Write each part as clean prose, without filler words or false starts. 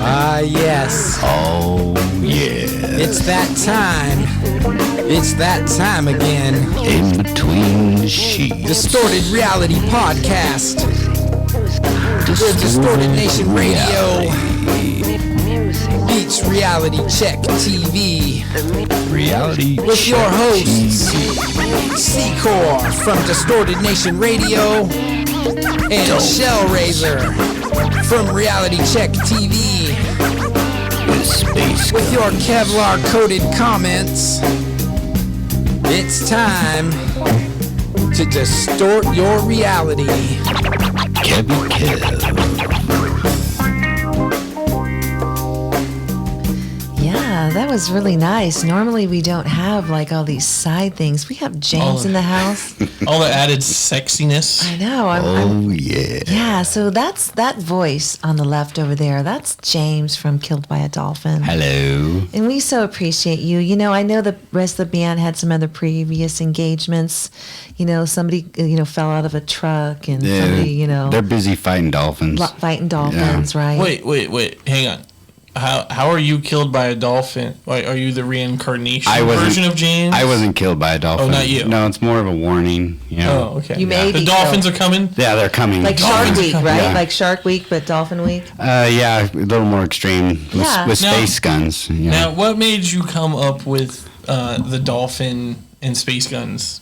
Ah, yes. Oh, yeah. It's that time. It's that time again. In between the sheets. Distorted Reality Podcast. With Distorted Nation Radio. Beats Reality Check TV. Reality With your hosts, Ckore from Distorted Nation Radio and hellrzzr from Reality Check TV. With your Kevlar-coated comments, it's time to distort your reality. Kevy Kev. Yeah, that was really nice. Normally we don't have like all these side things. We have James in the house. All the added sexiness. I know. Yeah. Yeah, so that's that voice on the left over there. That's James from Killed by a Dolphin. Hello. And we so appreciate you. You know, I know the rest of the band had some other previous engagements. You know, somebody, fell out of a truck and somebody, They're busy fighting dolphins. Fighting dolphins, right? Wait. Hang on. How are you killed by a dolphin? Are you the reincarnation version of James? I wasn't killed by a dolphin. Oh, not you. No, it's more of a warning. Oh, okay. You may the be dolphins are coming? Yeah, they're coming. Like Shark Week, right? Yeah. Like Shark Week, but Dolphin Week? Yeah, a little more extreme with space guns. Now, what made you come up with the dolphin and space guns?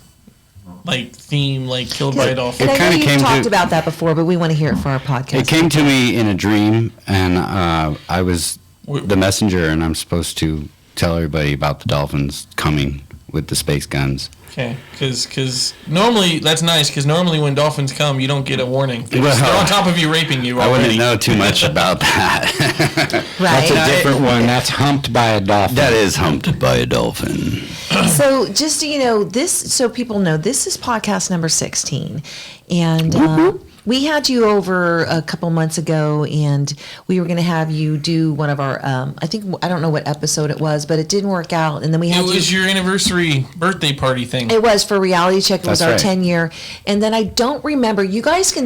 Like theme, like Killed by a Dolphin. And I know you've talked about that before, but we want to hear it for our podcast. It came to me in a dream, and I was the messenger, and I'm supposed to tell everybody about the dolphins coming with the space guns. Okay, because normally, that's nice, because normally when dolphins come, you don't get a warning. They're on top of you, raping you already. I wouldn't know too much about that. Right. That's a different one. That's humped by a dolphin. That is humped by a dolphin. So just so so people know, this is podcast number 16. And we had you over a couple months ago, and we were going to have you do one of our, I don't know what episode it was, but it didn't work out. And then we had It was your anniversary birthday party thing. It was for Reality Check. It was our right. 10-year.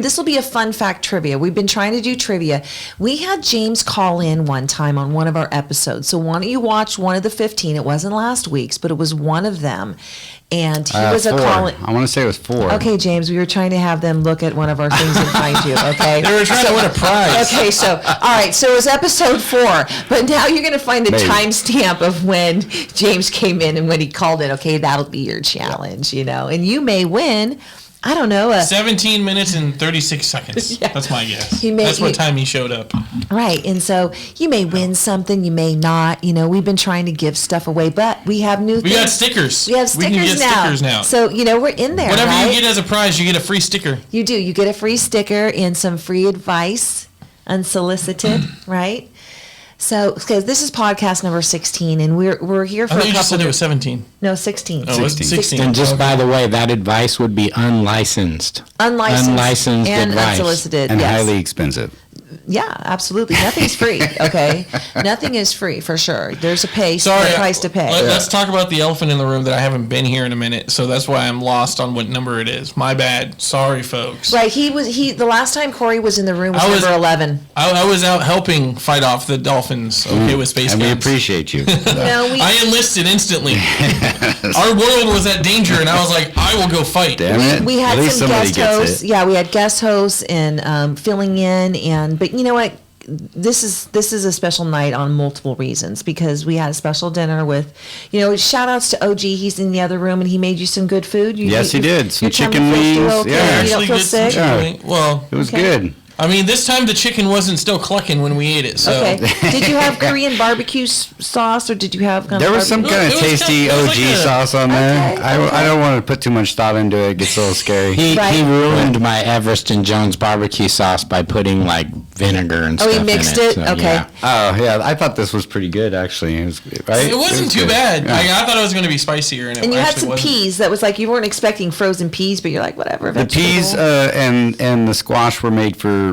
this will be a fun fact trivia. We've been trying to do trivia. We had James call in one time on one of our episodes. So why don't you watch one of the 15? It wasn't last week's, but it was one of them. And he was 4. a call-in. I want to say it was 4. Okay, James, we were trying to have them look at one of our things and find you, okay? They were trying to win a prize. Okay, so, all right, so it was episode 4, but now you're going to find the timestamp of when James came in and when he called it, okay? That'll be your challenge, and you may win, I don't know. 17 minutes and 36 seconds. Yeah. That's my guess. That's what time he showed up. Right, and so you may win something, you may not. We've been trying to give stuff away, but we have new things. We got stickers. We have stickers, we can get stickers now. So, we're in there, Whatever right? you get as a prize, you get a free sticker. You do. You get a free sticker and some free advice, unsolicited, right? So, because this is podcast number 16, and we're here for I a thought you couple. just said it was 17. No, 16. Oh, 16. And just by the way, that advice would be unlicensed. Unlicensed and advice. Unsolicited. And yes. highly expensive. Yeah, absolutely. Nothing's free, okay? Nothing is free, for sure. There's a price to pay. Let's talk about the elephant in the room that I haven't been here in a minute, so that's why I'm lost on what number it is. My bad. Sorry, folks. Right, the last time Corey was in the room was number 11. I was out helping fight off the dolphins, with space and guns. we appreciate you. I enlisted instantly. Our world was at danger, and I was like, I will go fight. Damn it. We had At least some somebody guest hosts. gets it. Yeah, we had guest hosts and filling in, but you know what? This is a special night on multiple reasons, because we had a special dinner with, shout outs to OG. He's in the other room and he made you some good food. Yes, he did. Some your tummy chicken feels still wings. okay? Yeah. You don't feel sick? Yeah. Well, It was Okay. good. I mean, this time the chicken wasn't still clucking when we ate it. So. Okay. Did you have Korean barbecue sauce, or did you have? There was some kind of tasty OG sauce on there. Okay. I don't want to put too much thought into it. It gets a little scary. He Right. ruined my Everest and Jones barbecue sauce by putting like vinegar and stuff he in mixed it. it? So, Okay. yeah. Oh, yeah. I thought this was pretty good, actually. It was right? It wasn't was too good. bad. Yeah. I thought it was going to be spicier, and it And you had actually some wasn't. peas that was like you weren't expecting frozen peas, but you're like whatever. The peas and the squash were made for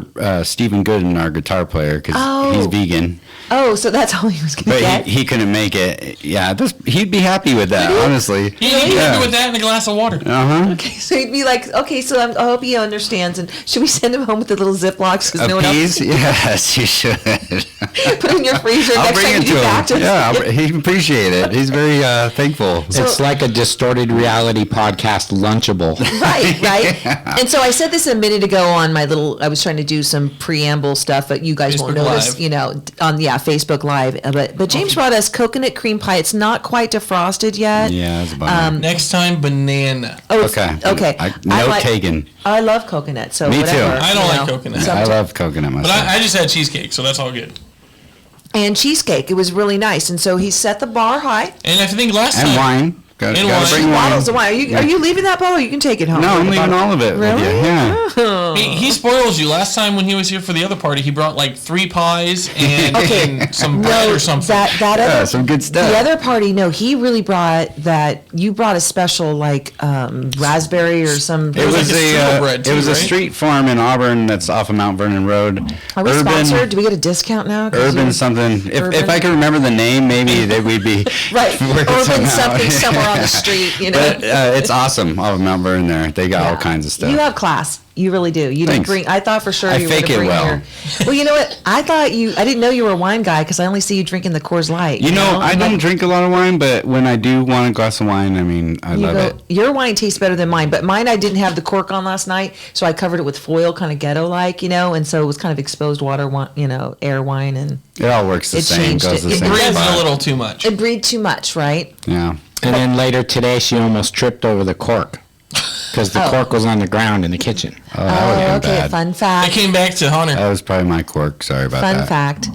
Stephen Gooden, our guitar player, because Oh. he's vegan. Oh, so that's all he was going to But get? he couldn't make it. Yeah, he'd be happy with that, honestly. He can do with that and a glass of water. Uh-huh. Okay, so he'd be like, okay, so I hope he understands. And should we send him home with the little Ziplocs? Because no one else Peas? Yes, you should. put it in your freezer I'll next bring time it you to get back to him. Yeah, he appreciate it. He's very thankful. It's like a distorted reality podcast Lunchable. Right. And so I said this a minute ago on my I was trying to do some preamble stuff, but you guys won't Facebook know this, Live. on Facebook Live. But James brought us coconut cream pie. It's not quite defrosted yet. Yeah, it's a bummer. Next time, banana. Oh, Okay. Okay. Note taken. I love coconut, so Me too. whatever. I don't like coconut. So- I love coconut But myself. I just had cheesecake, so that's all good. And cheesecake. It was really nice. And so he set the bar high. And I think last And time. wine. Gotta And wine. bring wine. Bottles of wine. Are you leaving that bottle? Or you can take it home. No, I'm leaving all of it with Really? you. Yeah. He spoils you. Last time when he was here for the other party, he brought like 3 pies and, and some bread or something. That Yeah, other some good stuff. The other party, no, he really brought that. You brought a special like raspberry or some. It was like a strudel bread too, it was a right? street farm in Auburn that's off of Mount Vernon Road. Are we sponsored? Do we get a discount now? 'Cause Urban you're- something. If Urban? I could remember the name, maybe we'd be Right, working urban somehow. something somewhere on the street. You know. But it's awesome. Off of Mount Vernon there. They got all Yeah. kinds of stuff. You have class. You really do. You didn't Thanks. bring. I thought for sure I you were going fake to it bring well. your. Well, you know what? I didn't know you were a wine guy because I only see you drinking the Coors Light. You know, I I'm don't like, drink a lot of wine, but when I do want a glass of wine, I mean, I you love go, it. your wine tastes better than mine, but mine I didn't have the cork on last night, so I covered it with foil, kind of ghetto-like, and so it was kind of exposed water, air wine, and It all works the It same. changed Goes it. the It same Breathes spot. a little too much. it breathed too much, right? Yeah. And then later today, she almost tripped over the cork because the cork was on the ground in the kitchen. Oh, that would have been okay. bad. Fun It fact. came back to Hunter. That was probably my quirk. Sorry about Fun that. fact.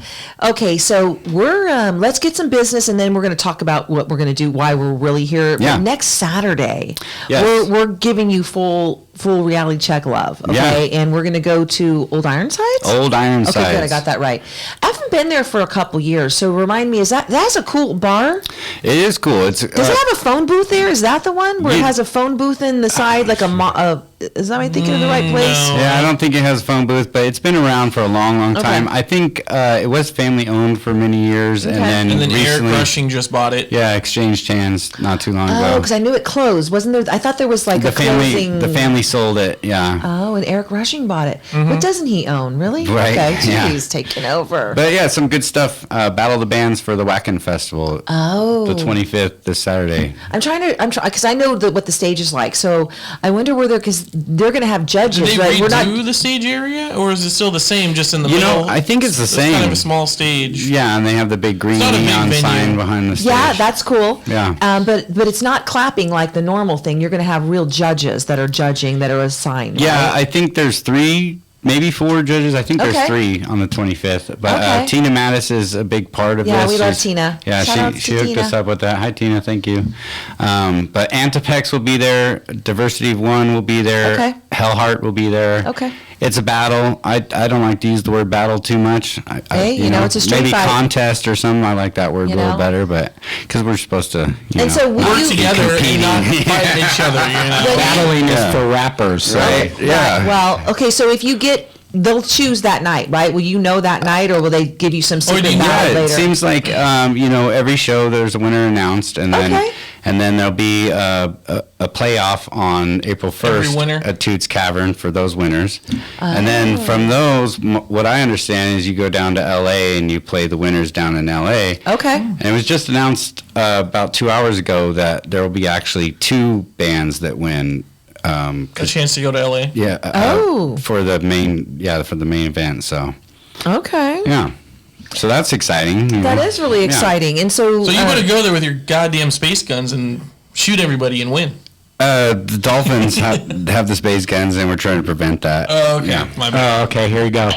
Okay, so we're let's get some business, and then we're going to talk about what we're going to do, why we're really here. Yeah. But next Saturday, Yes. we're giving you full reality check love. Okay, Yeah. and we're going to go to Old Ironsides. Old Ironsides. Okay, good. I got that right. I haven't been there for a couple years, so remind me. That's a cool bar? It is cool. It's Does it have a phone booth there? Is that the one where it You- has a phone booth in the side, like is that am I thinking of the right place? no. Yeah, I don't think it has a phone booth, but it's been around for a long, long time. Okay. I think it was family owned for many years, Okay. and then And then Eric recently, Rushing just bought it. yeah, exchanged hands not too long Oh, ago. because I knew it closed. Wasn't there? I thought there was like The a closing. family sold it. Yeah. Oh, and Eric Rushing bought it. What doesn't he own? Really? Right, Okay. yeah. He's taking over. But yeah, some good stuff. Battle of the Bands for the Whackin' Festival. Oh. The 25th, this Saturday. I'm trying because I know what the stage is like. So I wonder where because they're going to have judges. Did they right? We're redo not. the stage area, or is it still the same, just in the You middle? know, I think it's the It's kind of same. a small stage. Yeah, and they have the big green not a big neon venue. sign behind the stage. Yeah, that's cool. Yeah. But it's not clapping like the normal thing. You're going to have real judges that are judging that are assigned. Yeah, right? I think there's 3, maybe 4 judges. I think Okay. there's 3 on the 25th. But Okay. Tina Mattis is a big part of Yeah, this. we love She's- Tina. Yeah, Shout outs she to hooked Tina. us up with that. Hi, Tina. Thank you. But Antipex will be there. Diversity of One will be there. Okay. Hellheart will be there. Okay. It's a battle. I don't like to use the word battle too much. Hey, you know, it's a street maybe fight. contest or something. I like that word You a little know? better, but because we're supposed to, And so will Work you- together and competing. not fight each other. You know? Well, Battling Yeah. is for rappers. So Right. Yeah. Right. Well, okay. So if you get, they'll choose that night, right? Will you know that night, or will they give you some do secret you- ballot Yeah, later? it seems like every show there's a winner announced, and then Okay. there'll be a playoff on April 1st Every winner? at Toots Cavern for those winners, and then from those, what I understand is you go down to LA and you play the winners down in LA. Okay. And it was just announced about 2 hours ago that there will be actually 2 bands that win. A chance to go to LA. Yeah. Oh. For the main event. So Okay. yeah. So that's exciting. you That know. is really Yeah. exciting. And so, So you better go there with your goddamn space guns and shoot everybody and win. The Dolphins have the space guns, and we're trying to prevent that. Oh, okay. Yeah. My bad. Oh, okay, here we go.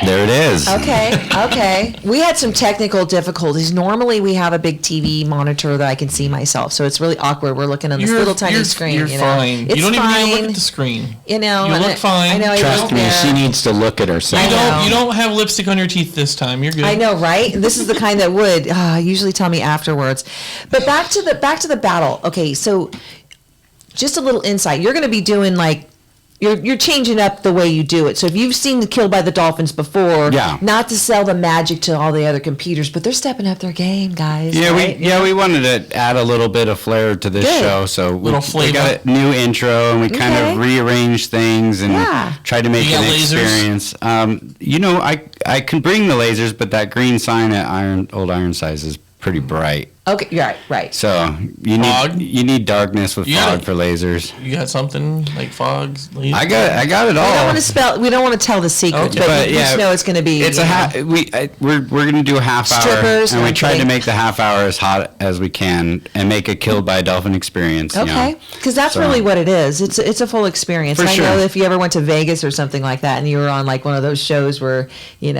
There it is. Okay. We had some technical difficulties. Normally, we have a big TV monitor that I can see myself, so it's really awkward. We're looking on this little tiny screen. You're you know? fine. It's You don't even need to fine. look at the screen. You know, You and look fine. I know. I Trust don't me, care. she needs to look at herself. I know. You don't have lipstick on your teeth this time. You're good. I know, right? This is the kind that would usually tell me afterwards. But back to the battle. Okay, so just a little insight. You're going to be doing like you're changing up the way you do it. So if you've seen the Killed by the Dolphins before, Yeah. not to sell the magic to all the other computers, but they're stepping up their game, guys. Yeah, right? we wanted to add a little bit of flair to this Good. show, so we flavor. got a new intro and we kind Okay. of rearranged things and Yeah. tried to make You an got lasers? experience. I can bring the lasers, but that green sign at Old Ironsides is pretty bright. Okay, right. So Fog? you need darkness with You got fog it. for lasers. You got something like fogs? I got it all. We don't want to spell. We don't want to tell the secrets, Okay. but you just know it's going to be. It's we're going to do a half hour, Strippers, and no, we I'm tried to kidding. make the half hour as hot as we can and make a Killed by a Dolphin experience. you know. Okay, because that's So- really what it is. It's a full experience. For And I know sure. if you ever went to Vegas or something like that, and you were on like one of those shows where you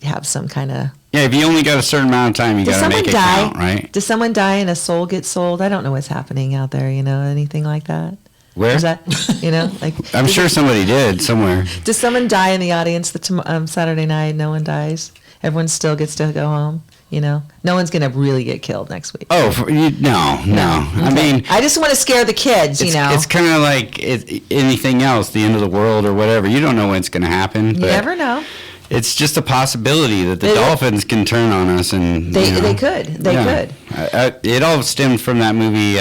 have some kind of. Yeah, if you only got a certain amount of time, you Does got to someone make it die? count, right? Does someone die and a soul get sold? I don't know what's happening out there. Anything like that? Where? Is that like? I'm sure somebody did somewhere. Does someone die in the audience Saturday night? No one dies. Everyone still gets to go home. No one's gonna really get killed next week. Oh, no. I mean, I just want to scare the kids. it's kind of like anything else, the end of the world or whatever. You don't know when it's going to happen. You But never know. It's just a possibility that the They- Dolphins can turn on us, and They could. They could. It all stemmed from that movie.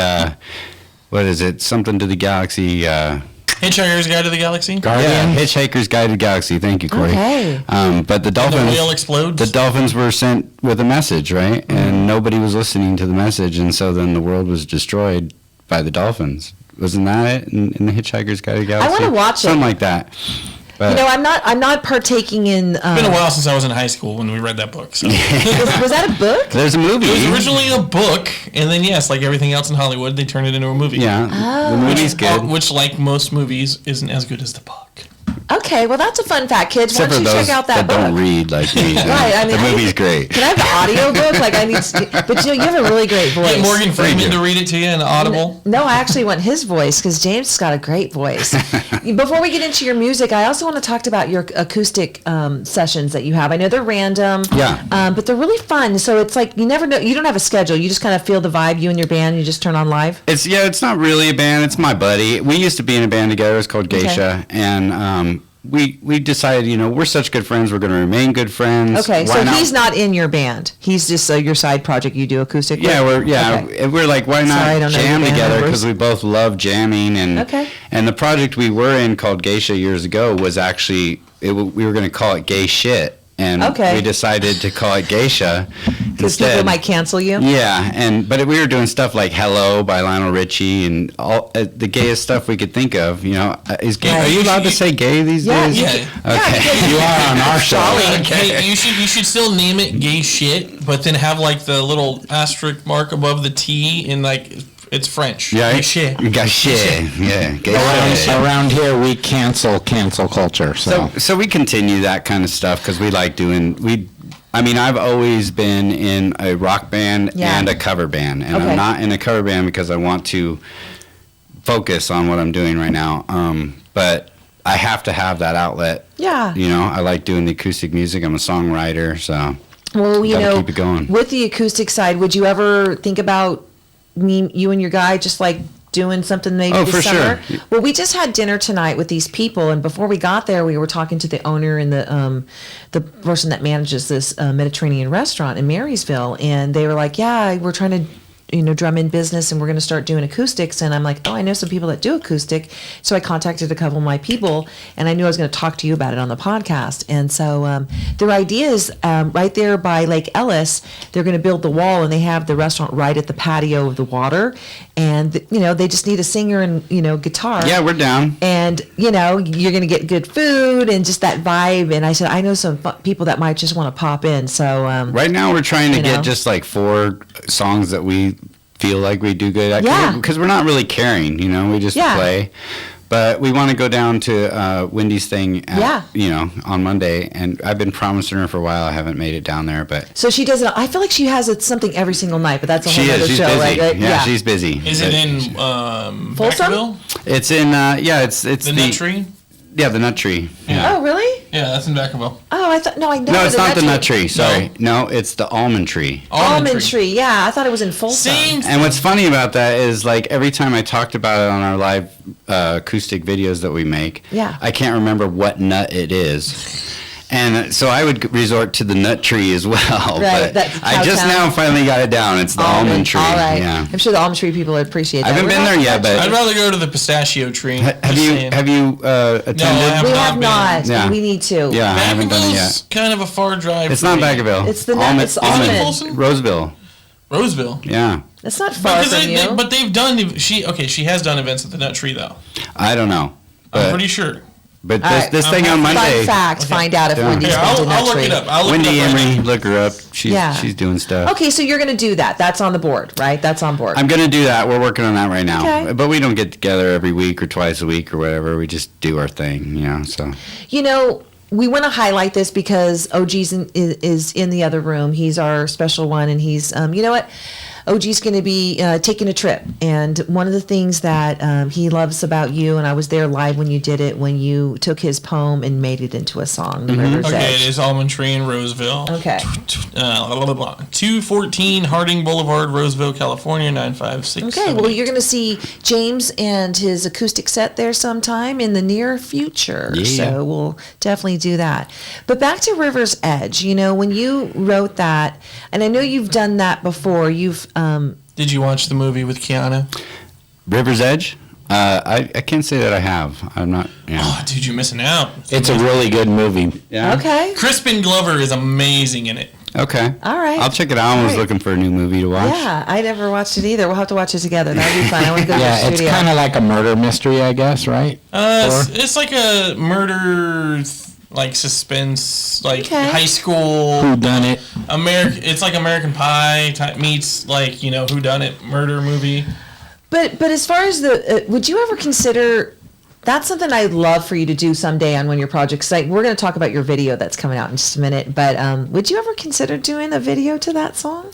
What is it? Something to the Galaxy. Hitchhiker's Guide to the Galaxy? Yeah, Hitchhiker's Guide to the Galaxy. Thank you, Corey. Okay. But the The Dolphins. whale explodes? The Dolphins were sent with a message, right? And nobody was listening to the message, and so then the world was destroyed by the Dolphins. Wasn't that it in the Hitchhiker's Guide to the Galaxy? wanna watch it. Something like that. But I'm not partaking in. It's been a while since I was in high school when we read that book. So. Was that a book? there's a movie. It was originally a book, and then yes, like everything else in Hollywood, they turned it into a movie. Yeah, the movie's good. Which, like most movies, isn't as good as the book. Okay, well that's a fun fact, kids. Except Why for don't you those check out that book? don't read like me. Right, I mean, the movie's great. Can I have the audio book? Like I need, but you have a really great voice. Get Morgan Freeman you. to read it to you in Audible. No, I actually want his voice because James has got a great voice. Before we get into your music, I also want to talk about your acoustic sessions that you have. I know they're random, but they're really fun. So it's like you never know. You don't have a schedule. You just kind of feel the vibe. You and your band. You just turn on live. It's not really a band. It's my buddy. We used to be in a band together. It's called Geisha, and we decided, we're such good friends. We're going to remain good friends. Okay, Why so not? he's not in your band. He's just your side project. You do acoustic. Yeah, with? we're like, why not Sorry, I don't know jam your band together? members. Because we both love jamming, and Okay. and the project we were in called Geisha years ago was actually we were going to call it Gay Shit, and Okay. we decided to call it Geisha Because people instead. might cancel you. Yeah, but we were doing stuff like "Hello" by Lionel Richie and all the gayest stuff we could think of. Is gay? Right. Are you allowed to say gay these Yeah, days? you Yeah. can- Okay. because- You are on our show. Hey, you should still name it gay shit, but then have like the little asterisk mark above the T in like it's French. Yeah, Gay shit. Gay shit. Yeah, gay shit. Around here, we cancel culture. So we continue that kind of stuff because we like doing I've always been in a rock band Yeah. and a cover band, and Okay. I'm not in a cover band because I want to focus on what I'm doing right now. But I have to have that outlet. Yeah. I like doing the acoustic music. I'm a songwriter, so Well, gotta keep it going. with the acoustic side, would you ever think about you and your guy just like doing something maybe Oh, this for summer? sure. Well, we just had dinner tonight with these people, and before we got there, we were talking to the owner and the person that manages this Mediterranean restaurant in Marysville, and they were like, "Yeah, we're trying to." Drum in business, and we're going to start doing acoustics. And I'm like, oh, I know some people that do acoustic. So I contacted a couple of my people, and I knew I was going to talk to you about it on the podcast. And so their idea is right there by Lake Ellis, they're going to build the wall, and they have the restaurant right at the patio of the water. And, they just need a singer and, guitar. yeah, we're down. And, you're going to get good food and just that vibe. And I said, I know some people that might just want to pop in. So Right now, we're trying to you know. get just like 4 songs that we feel like we do good at. Yeah. Because we're not really caring, we just Yeah. play. But we want to go down to Wendy's thing, on Monday. And I've been promising her for a while. I haven't made it down there, but So she doesn't. I feel like she has something every single night, but that's a whole she other is. She's show, busy. right? Yeah, she's busy. Is it in Folsom? Vacaville? It's in. It's The Nut Tree? Yeah, the nut tree. Yeah. Oh, really? Yeah, that's in Vacaville. Oh, I thought, no, I know. No, it's not the nut tree. tree. Sorry. No, it's the almond tree. Almond tree. Yeah, I thought it was in Folsom. Same. And what's funny about that is, like, every time I talked about it on our live acoustic videos that we make, Yeah. I can't remember what nut it is. And so I would resort to the nut tree as well. Right, But that's I just Cowtown. now finally got it down. It's the almond tree. All right. Yeah. I'm sure the almond tree people would appreciate that. I haven't We're been not there yet, nut but I'd rather go to the pistachio tree. have Just you saying. attended? have We not have been. not. Yeah. We need to. Yeah, I haven't done it Vacaville's yet. kind of a far drive. It's for not me. Vacaville. It's the nut. It's Almond. almond. Folsom? Roseville. Roseville. Yeah. That's not far Because from you. but they've done. She has done events at the Nut Tree though. I don't know. I'm But, pretty sure. but All this, right. this thing on Monday. Fun fact. Find out if Yeah. Wendy's Here, been to I'll Nut look Tree. it up. I'll look Wendy it up right Emery, now. look her up. She's doing stuff. Okay, so you're going to do that. That's on the board, right? That's on board. I'm gonna do that. We're working on that right now. Okay. But we don't get together every week or twice a week or whatever. We just do our thing, you know. So You know, we want to highlight this because OG's is in the other room. He's our special one, and he's, you know what? OG's going to be taking a trip. And one of the things that he loves about you, and I was there live when you did it, when you took his poem and made it into a song, The River's Okay, Edge. it is Almond Tree in Roseville. Okay. 214 Harding Boulevard, Roseville, California, 956. Okay, well, you're going to see James and his acoustic set there sometime in the near future. Yeah. So we'll definitely do that. But back to River's Edge, you know, when you wrote that, and I know you've done that before, you've, Did you watch the movie with Keanu? River's Edge. I can't say that I have. I'm not. Yeah. Oh, dude, you're missing out. It's a really good movie. Yeah. okay. Crispin Glover is amazing in it. Okay. All right. I'll check it out. I was All right. looking for a new movie to watch. Yeah, I never watched it either. We'll have to watch it together. That would be fun. I want to go to Yeah, the it's studio. kind of like a murder mystery, I guess, right? It's like a murder, like suspense, like Okay. high school. Who done it? It's like American Pie type meets like Who Done It murder movie. But as far as the, would you ever consider, that's something I'd love for you to do someday on one of your projects. Like, we're going to talk about your video that's coming out in just a minute. But would you ever consider doing a video to that song?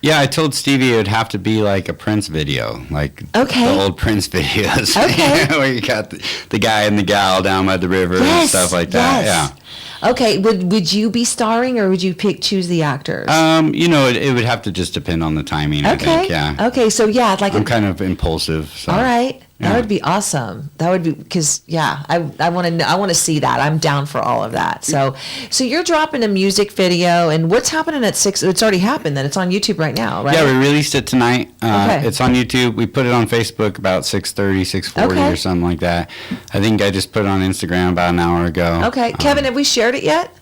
Yeah, I told Stevie it would have to be like a Prince video, like Okay. the old Prince videos. Okay. Where you got the guy and the gal down by the river and stuff like that. yes. Yeah. Okay, would you be starring or would you choose the actors? You know, it would have to just depend on the timing, I okay. think, yeah. Okay, so yeah, like I'm kind of impulsive. So. all right. That Yeah. would be awesome. That would be because I want to see that. I'm down for all of that. So you're dropping a music video, and what's happening at 6? It's already happened. Then it's on YouTube right now, right? Yeah, we released it tonight. Okay. It's on YouTube. We put it on Facebook about 6:30, 6:40 Okay. or something like that. I think I just put it on Instagram about an hour ago. Okay, Kevin, have we shared it yet?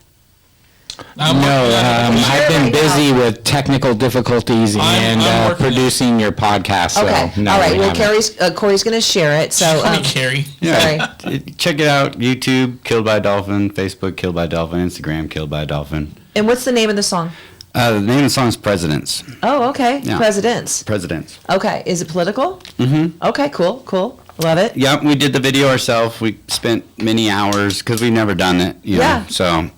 I'm No, working on it. Share I've been right now. busy with technical difficulties I'm and working on it. producing your podcast. So Okay, no, all right. we Well, haven't. Corey's going to share it. So Call me Carrie. Yeah. Sorry. Check it out. YouTube, Killed by a Dolphin. Facebook, Killed by a Dolphin. Instagram, Killed by a Dolphin. And what's the name of the song? The name of the song is Presidents. Oh, okay. Yeah. Presidents. Presidents. Okay. Is it political? Mm-hmm. Okay. Cool. Love it. Yep, we did the video ourselves. We spent many hours because we've never done it. You Yeah. know? So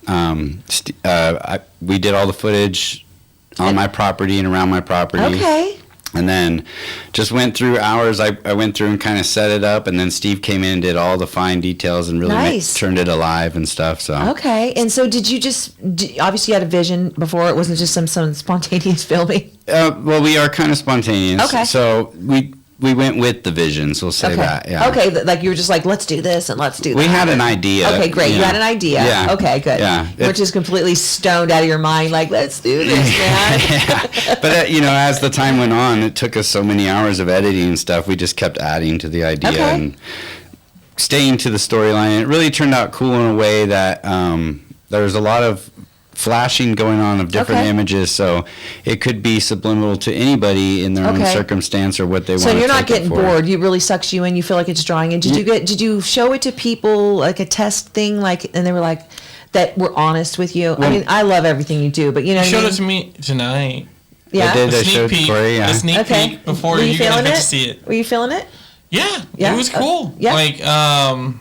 we did all the footage on my property and around my property. Okay. And then just went through hours. I went through and kind of set it up, and then Steve came in and did all the fine details and really Nice. turned it alive and stuff. So Okay. And so did you obviously you had a vision before, it wasn't just some spontaneous filming? well, we are kind of spontaneous. Okay. So we went with the visions. We'll say Okay. that. Yeah. Okay. Like you were just like, let's do this and let's do that. We had an idea. Okay, great. You know. had an idea. Yeah. Okay, good. Yeah. You're just completely stoned out of your mind, like, let's do this, man. Yeah. But as the time went on, it took us so many hours of editing and stuff. We just kept adding to the idea Okay. and staying to the storyline. It really turned out cool in a way that there was a lot of flashing going on of different Okay. images, so it could be subliminal to anybody in their own Okay. circumstance or what they want So to you're not take it getting for. bored. You really sucks you in. You feel like it's drawing in. Did you show it to people like a test thing, like, and they were like that were honest with you? I mean, I love everything you do, but you know, You what I showed mean? it to me tonight. Yeah. I did. A I sneak showed peek. Corey, yeah. A sneak Okay. peek before Were you you guys feeling got it? to see it. Were you feeling it? Yeah, Yeah? it was cool. yeah. Like,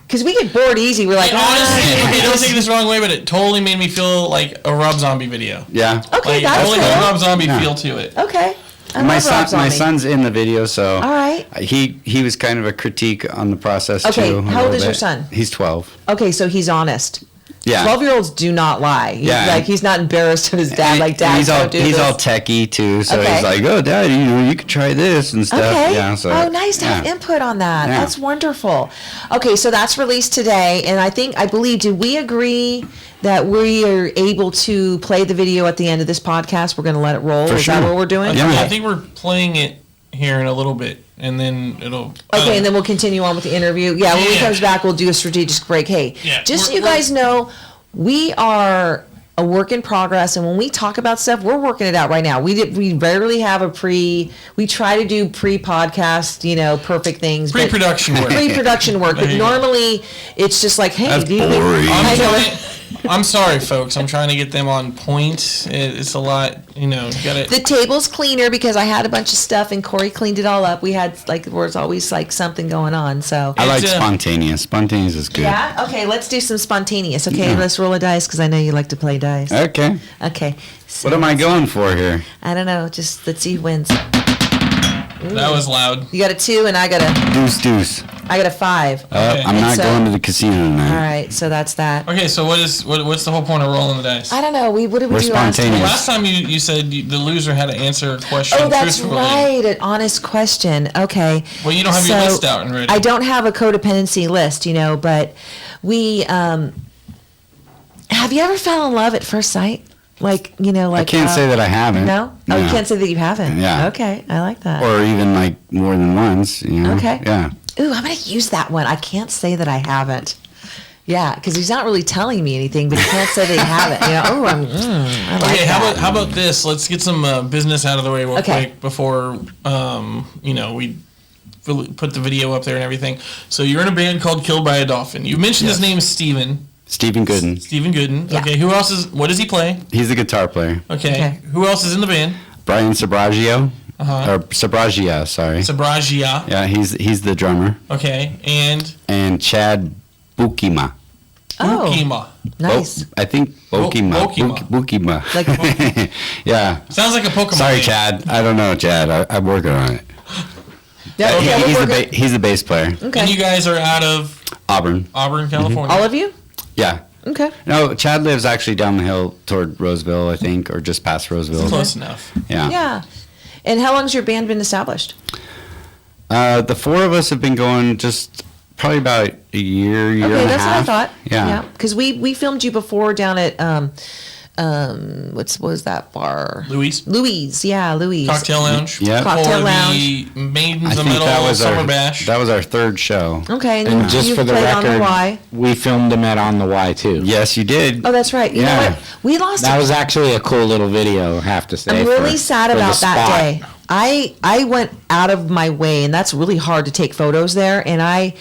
Because we get bored easy. We're like, honestly, "Ah." okay, don't take this the wrong way, but it totally made me feel like a Rob Zombie video. Yeah. Okay, Like, that's totally got a cool. Rob Zombie Yeah. feel to it. Okay. My love Rob Zombie. son's in the video, so All right. he was kind of a critique on the process Okay, too. a how old little is your bit. son? He's 12. Okay, so he's honest. Yeah. 12-year-olds do not lie. Yeah. He's not embarrassed of his dad. And Like, Dad, he's don't do he's this. all techie too, so Okay. he's like, "Oh, Dad, you could try this and stuff." Okay. Yeah. So, oh, nice to have yeah. input on that. Yeah. That's wonderful. Okay, so that's released today, and I believe, did we agree that we are able to play the video at the end of this podcast? We're going to let it roll. For Is that sure. what we're doing? Yeah. I think we're playing it here in a little bit, and then it'll. Okay, and then we'll continue on with the interview. Yeah, when he Yeah. comes back, we'll do a strategic break. Hey, Yeah, just so we're- you guys know, we are a work in progress, and when we talk about stuff, we're working it out right now. We rarely have we try to do pre-podcast, perfect things. but- Pre-production work. Pre-production work, but There you go. normally it's just like, hey, That's do you boring. I know. I'm sorry, folks. I'm trying to get them on point. It's a lot, you got it. The table's cleaner because I had a bunch of stuff and Corey cleaned it all up. We had there was always something going on. So I like It's, spontaneous. Spontaneous is good. yeah, okay, let's do some spontaneous. Okay, Yeah. let's roll a dice because I know you like to play dice. Okay. Okay. So What am I going for here? I don't know. Just let's see who wins. That was loud. You got a 2 and I got Deuce. a 5. Okay. I'm not so- going to the casino tonight. All right, so that's that. Okay, so what's the whole point of rolling the dice? I don't know. What did we We're do last time? spontaneous. Last time you said the loser had to answer a question Oh, that's truthfully. right. An honest question. Okay. Well, you don't have your list out and ready. I don't have a codependency list, but we. Have you ever fell in love at first sight? Like I can't say that I haven't. No. Oh, you can't say that you haven't. Yeah. Okay, I like that. Or even like more than once. Okay. Yeah. Ooh, I'm gonna use that one. I can't say that I haven't. Yeah, because he's not really telling me anything, but he can't say that he haven't. Oh, I like Okay, that. how about this? Let's get some business out of the way real Okay. quick before we put the video up there and everything. So you're in a band called Killed by a Dolphin. You mentioned his Yes. name is Steven. Stephen Gooden. Stephen Gooden. Yeah. Okay, what does he play? He's the guitar player. Okay. Okay. Who else is in the band? Brian Sabraggio. Uh-huh. Or Sabragia, sorry. Sabragia. Yeah, he's the drummer. Okay, and And Chad Bukima. Oh, Ukima. nice. I think Bukima. Bukima. Bukima. Like- yeah. Sounds like a Pokemon. Sorry, name. Chad. I don't know, Chad. I'm working on it. Yeah, He- okay, he's, we're the good. he's the bass player. Okay. And you guys are out of Auburn. Auburn, California. All of you? Yeah. Okay. No, Chad lives actually down the hill toward Roseville, I think, or just past Roseville. Close enough. Yeah. Yeah. And how long's your band been established? The four of us have been going just probably about a year Okay, and a that's half. what I thought. Yeah. Because we filmed you before down at what was that bar? Louise. Louise, yeah, Louise. Cocktail Lounge. Yeah. Cocktail For Lounge. the Maidens I of think Metal that was Summer our Bash. that was our third show. Okay, And just you for the played on the record, Y. we filmed them at On the Y too. Yes, you did. Oh, that's right. You know Yeah. what? We lost. That was actually a cool little video, I have to say. I'm really for- sad for the about that spot. day. I went out of my way, and that's really hard to take photos there. And I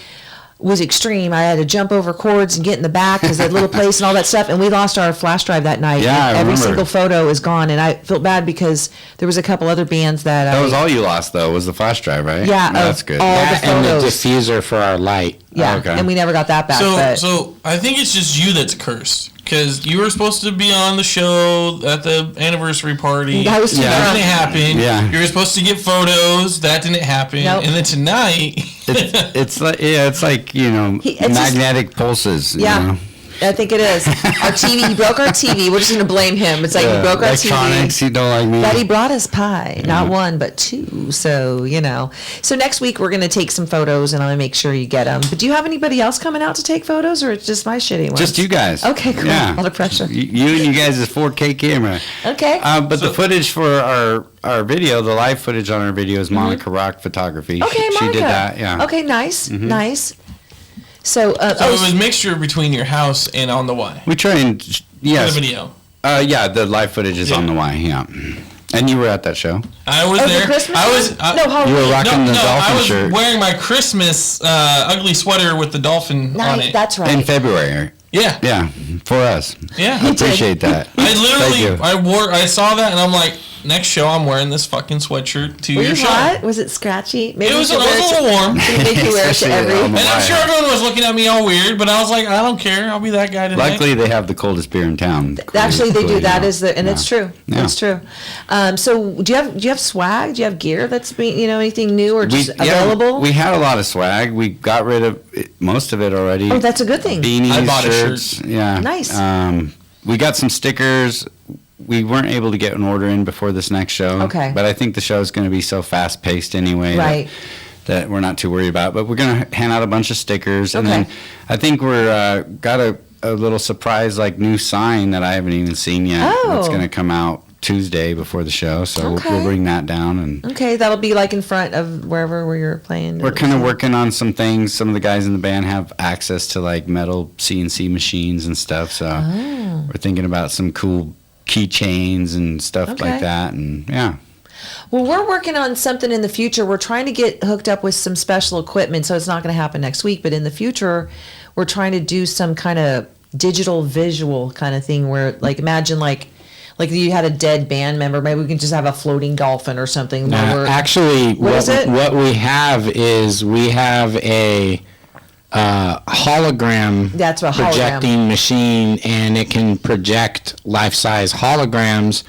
was extreme. I had to jump over cords and get in the back because that little place and all that stuff. And we lost our flash drive that night. Yeah, and I every remember. single photo is gone. And I felt bad because there was a couple other bands that That was all you lost, though, was the flash drive, right? Yeah, No, of that's good. all That the and the photos. diffuser for our light. Yeah, Okay. and we never got that back. So, but so I think it's just you that's cursed because you were supposed to be on the show at the anniversary party. I was too Yeah. That drunk. didn't happen. Yeah. You were supposed to get photos. That didn't happen. Nope. And then tonight, It's like it's like It's just- magnetic pulses. Yeah. You know? I think it is. Our TV, he broke our TV. We're just going to blame him. It's like he broke our Electronics, TV. you don't like me. But he brought us pie, not one, but two. So, So next week we're going to take some photos and I'll make sure you get them. But do you have anybody else coming out to take photos or it's just my shitty ones? Just you guys. Okay, cool. A lot of pressure. You and you guys' 4K camera. Okay. But the footage for our video, the live footage on our video is Monica Rock Photography. Mm-hmm. Okay, she Monica. did that, yeah. Okay, nice. Nice. So, so it was a mixture between your house and on the Y. We try and, For yes. the video. Yeah, the live footage is Yeah. on the Y, yeah. And you were at that show. I was Oh, there. the Christmas I was. one? No, Halloween. You were rocking the I dolphin was shirt wearing my Christmas ugly sweater with the dolphin on Nice. it. That's right. in February. Yeah. Yeah, for us. Yeah. I appreciate that. I Thank literally, you. I saw that and I'm like, next show, I'm wearing this fucking sweatshirt to Were your you show. hot? Was it scratchy? Maybe It was a you should wear little warm. Should we make you wear it to Especially every? on the And I'm sure everyone was looking at me all weird, but I was like, I don't care. I'll be that guy tonight. Luckily, they have the coldest beer in town. Actually, they do. That Yeah. is the, and it's true. Yeah. It's true. So, do you have swag? Do you have gear that's anything new or just available? We had a lot of swag. We got rid of most of it already. Oh, that's a good thing. Beanies, I bought a shirts. shirt. Yeah. Nice. We got some stickers. We weren't able to get an order in before this next show. Okay. But I think the show is going to be so fast paced anyway. Right. That we're not too worried about. But we're going to hand out a bunch of stickers. And Okay. then I think we're got a little surprise new sign that I haven't even seen yet. Oh. It's going to come out Tuesday before the show. So Okay. we'll bring that down. And Okay, that'll be like in front of where you're playing. we're kind of working on some things. Some of the guys in the band have access to metal CNC machines and stuff. So Oh. we're thinking about some cool keychains and stuff Okay. like that. And yeah. Well, we're working on something in the future. We're trying to get hooked up with some special equipment, so it's not going to happen next week. But in the future, we're trying to do some kind of digital visual kind of thing where, imagine like you had a dead band member. Maybe we can just have a floating dolphin or something. where we're- Actually, What is it? what we have is a hologram That's a hologram. projecting machine, and it can project life-size holograms.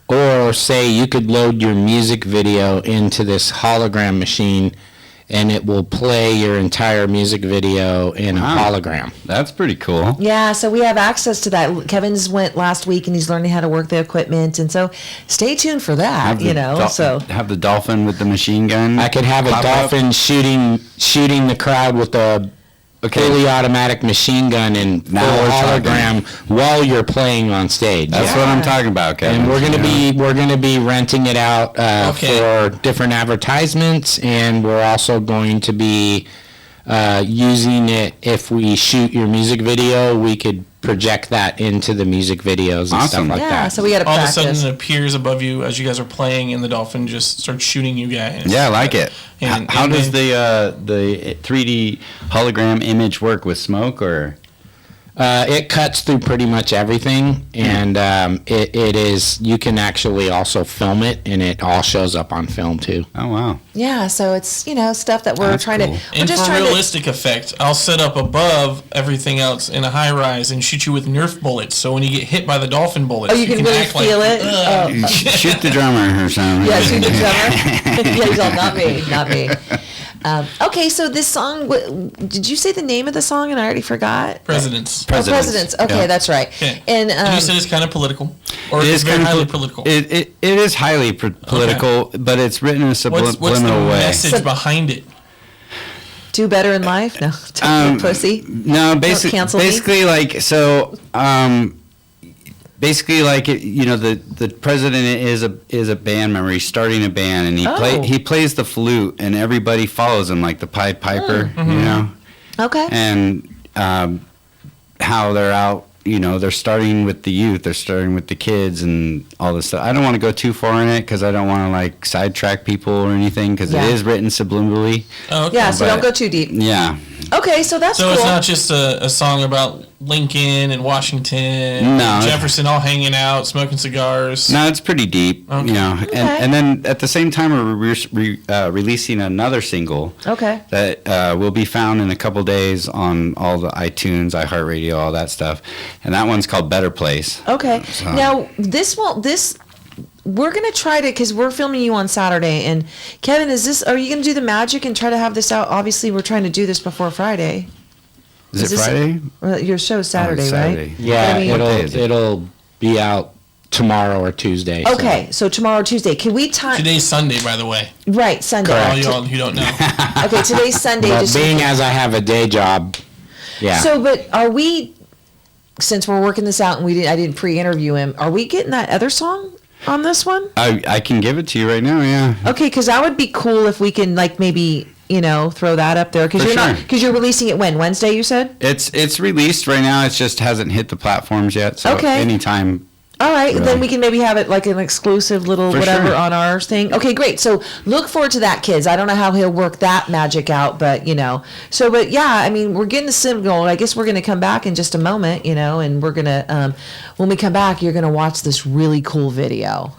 Or say you could load your music video into this hologram machine, and it will play your entire music video in a Wow. hologram. That's pretty cool. Yeah, so we have access to that. Kevin's went last week, and he's learning how to work the equipment, and so stay tuned for that. Have the dolphin with the machine gun. I could have a pop up. dolphin shooting the crowd with a fully automatic machine gun and Now full we're talking. hologram while you're playing on stage. That's what I'm talking about, Kevin. And Yeah. we're gonna be renting it out Okay. for different advertisements, and we're also going to be using it. If we shoot your music video, we could project that into the music videos and Awesome. stuff like Yeah, that. so we got to All of a practice. sudden, it appears above you as you guys are playing, and the dolphin just starts shooting you guys. Yeah, I like it. And- How and does then- the 3D hologram image work with smoke or? It cuts through pretty much everything, and it is. You can actually also film it, and it all shows up on film too. Oh wow. Yeah, so it's stuff that we're That's trying cool. to. We're And just for trying realistic effect, I'll set up above everything else in a high rise and shoot you with Nerf bullets. So when you get hit by the dolphin bullets, Oh, you can really act feel it? "Ugh." Shoot the drummer or something. Yeah, shoot the drummer. Yeah, he's all, not me, not me. Okay, so this song, did you say the name of the song and I already forgot? Presidents. Presidents. Okay, Yeah. that's right. Okay. And you said it's kind of political, or It it's is very kind of highly political. It is highly political, but it's written in a What's the subliminal way. message behind it? do better in life? No, don't be a pussy. No, cancel me. basically the president is a band member. He's starting a band, and he plays the flute, and everybody follows him like the Pied Piper, Okay. and how they're out. They're starting with the youth. They're starting with the kids and all this stuff. I don't want to go too far in it because I don't want to sidetrack people or anything because Yeah. it is written subliminally. Oh, okay. Yeah, so but- don't go too deep. Yeah. Okay, so that's So cool. it's not just a song about Lincoln and Washington, No. and Jefferson all hanging out, smoking cigars. No, it's pretty deep, Okay. and then at the same time we're releasing another single Okay. that will be found in a couple days on all the iTunes, iHeartRadio, all that stuff, and that one's called Better Place. Okay. So- Now, we're going to try to, because we're filming you on Saturday. And Kevin, are you going to do the magic and try to have this out? Obviously, we're trying to do this before Friday. Is it this- Friday? Your show's Saturday, Saturday. right? Yeah, But I mean- What day is it? it'll be out tomorrow or Tuesday. so- Okay, so tomorrow, Tuesday. Can we time? Today's Sunday, by the way. Right, Sunday. For all Correct. y'all who don't know. Okay, today's Sunday. But just being as I have a day job, yeah. So, but are we, since we're working this out and I didn't pre-interview him, are we getting that other song on this one? I can give it to you right now. Yeah. Okay, because that would be cool if we can maybe throw that up there because For sure. because you're releasing it when Wednesday you said. It's released right now. It just hasn't hit the platforms yet. So Okay. anytime. All right, Really? then we can maybe have it like an exclusive little For whatever sure. on our thing. Okay, great. So look forward to that, kids. I don't know how he'll work that magic out, but So, but yeah, I mean, we're getting the signal. I guess we're going to come back in just a moment, and we're going to, when we come back, you're going to watch this really cool video.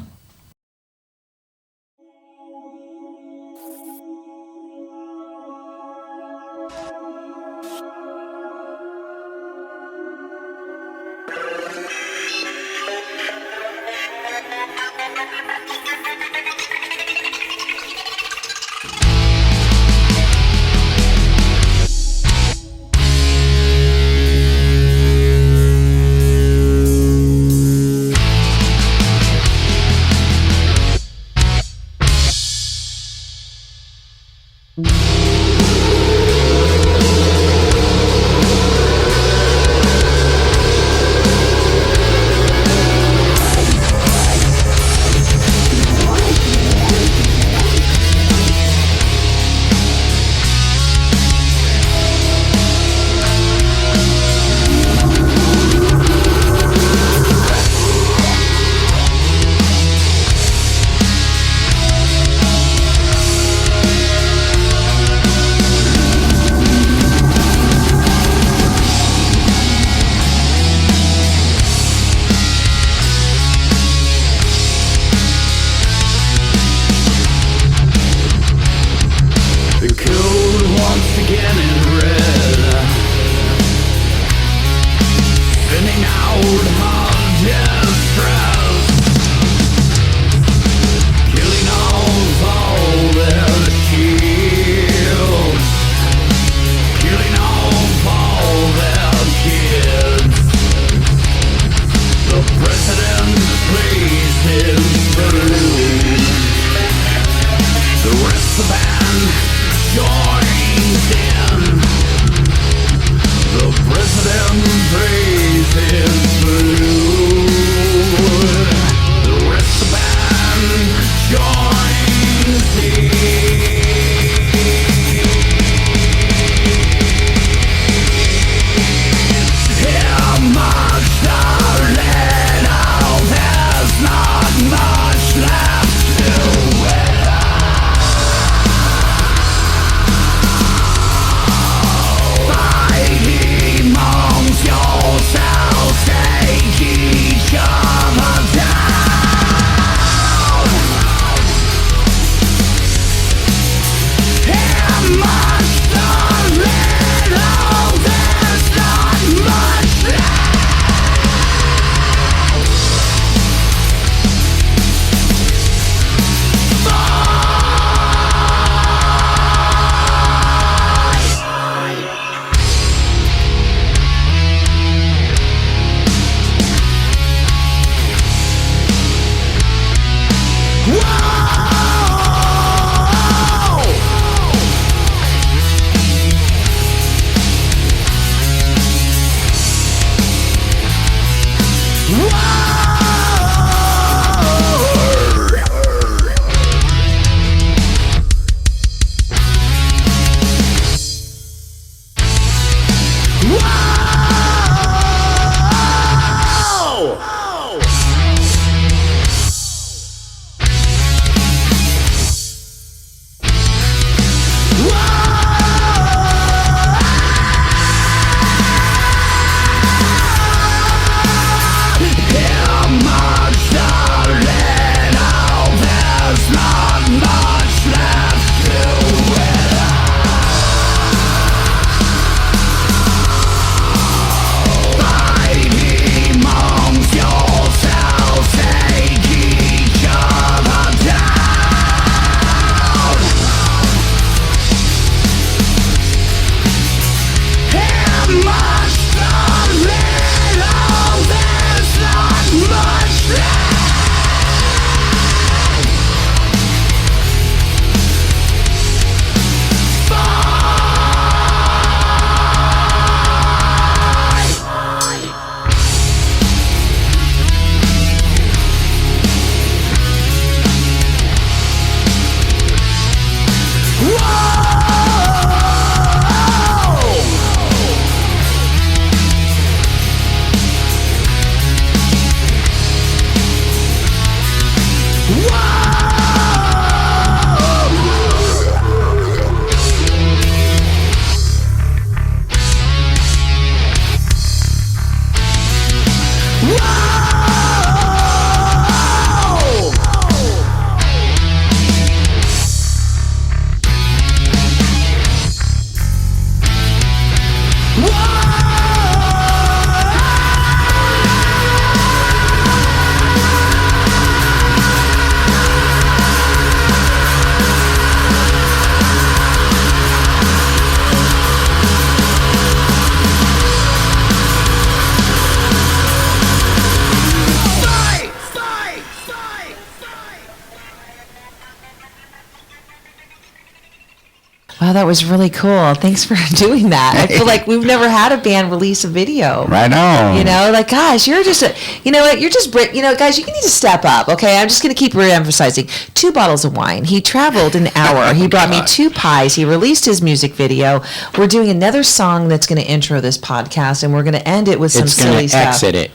Wow, that was really cool. Thanks for doing that. I feel like we've never had a band release a video. Right on. You know, like, gosh, you're just, you know what, you're just, guys, you need to step up, okay? I'm just going to keep re-emphasizing. 2 bottles of wine. He traveled an hour. He brought me 2 pies. He released his music video. We're doing another song that's going to intro this podcast, and we're going to end it with some silly stuff. Exit it.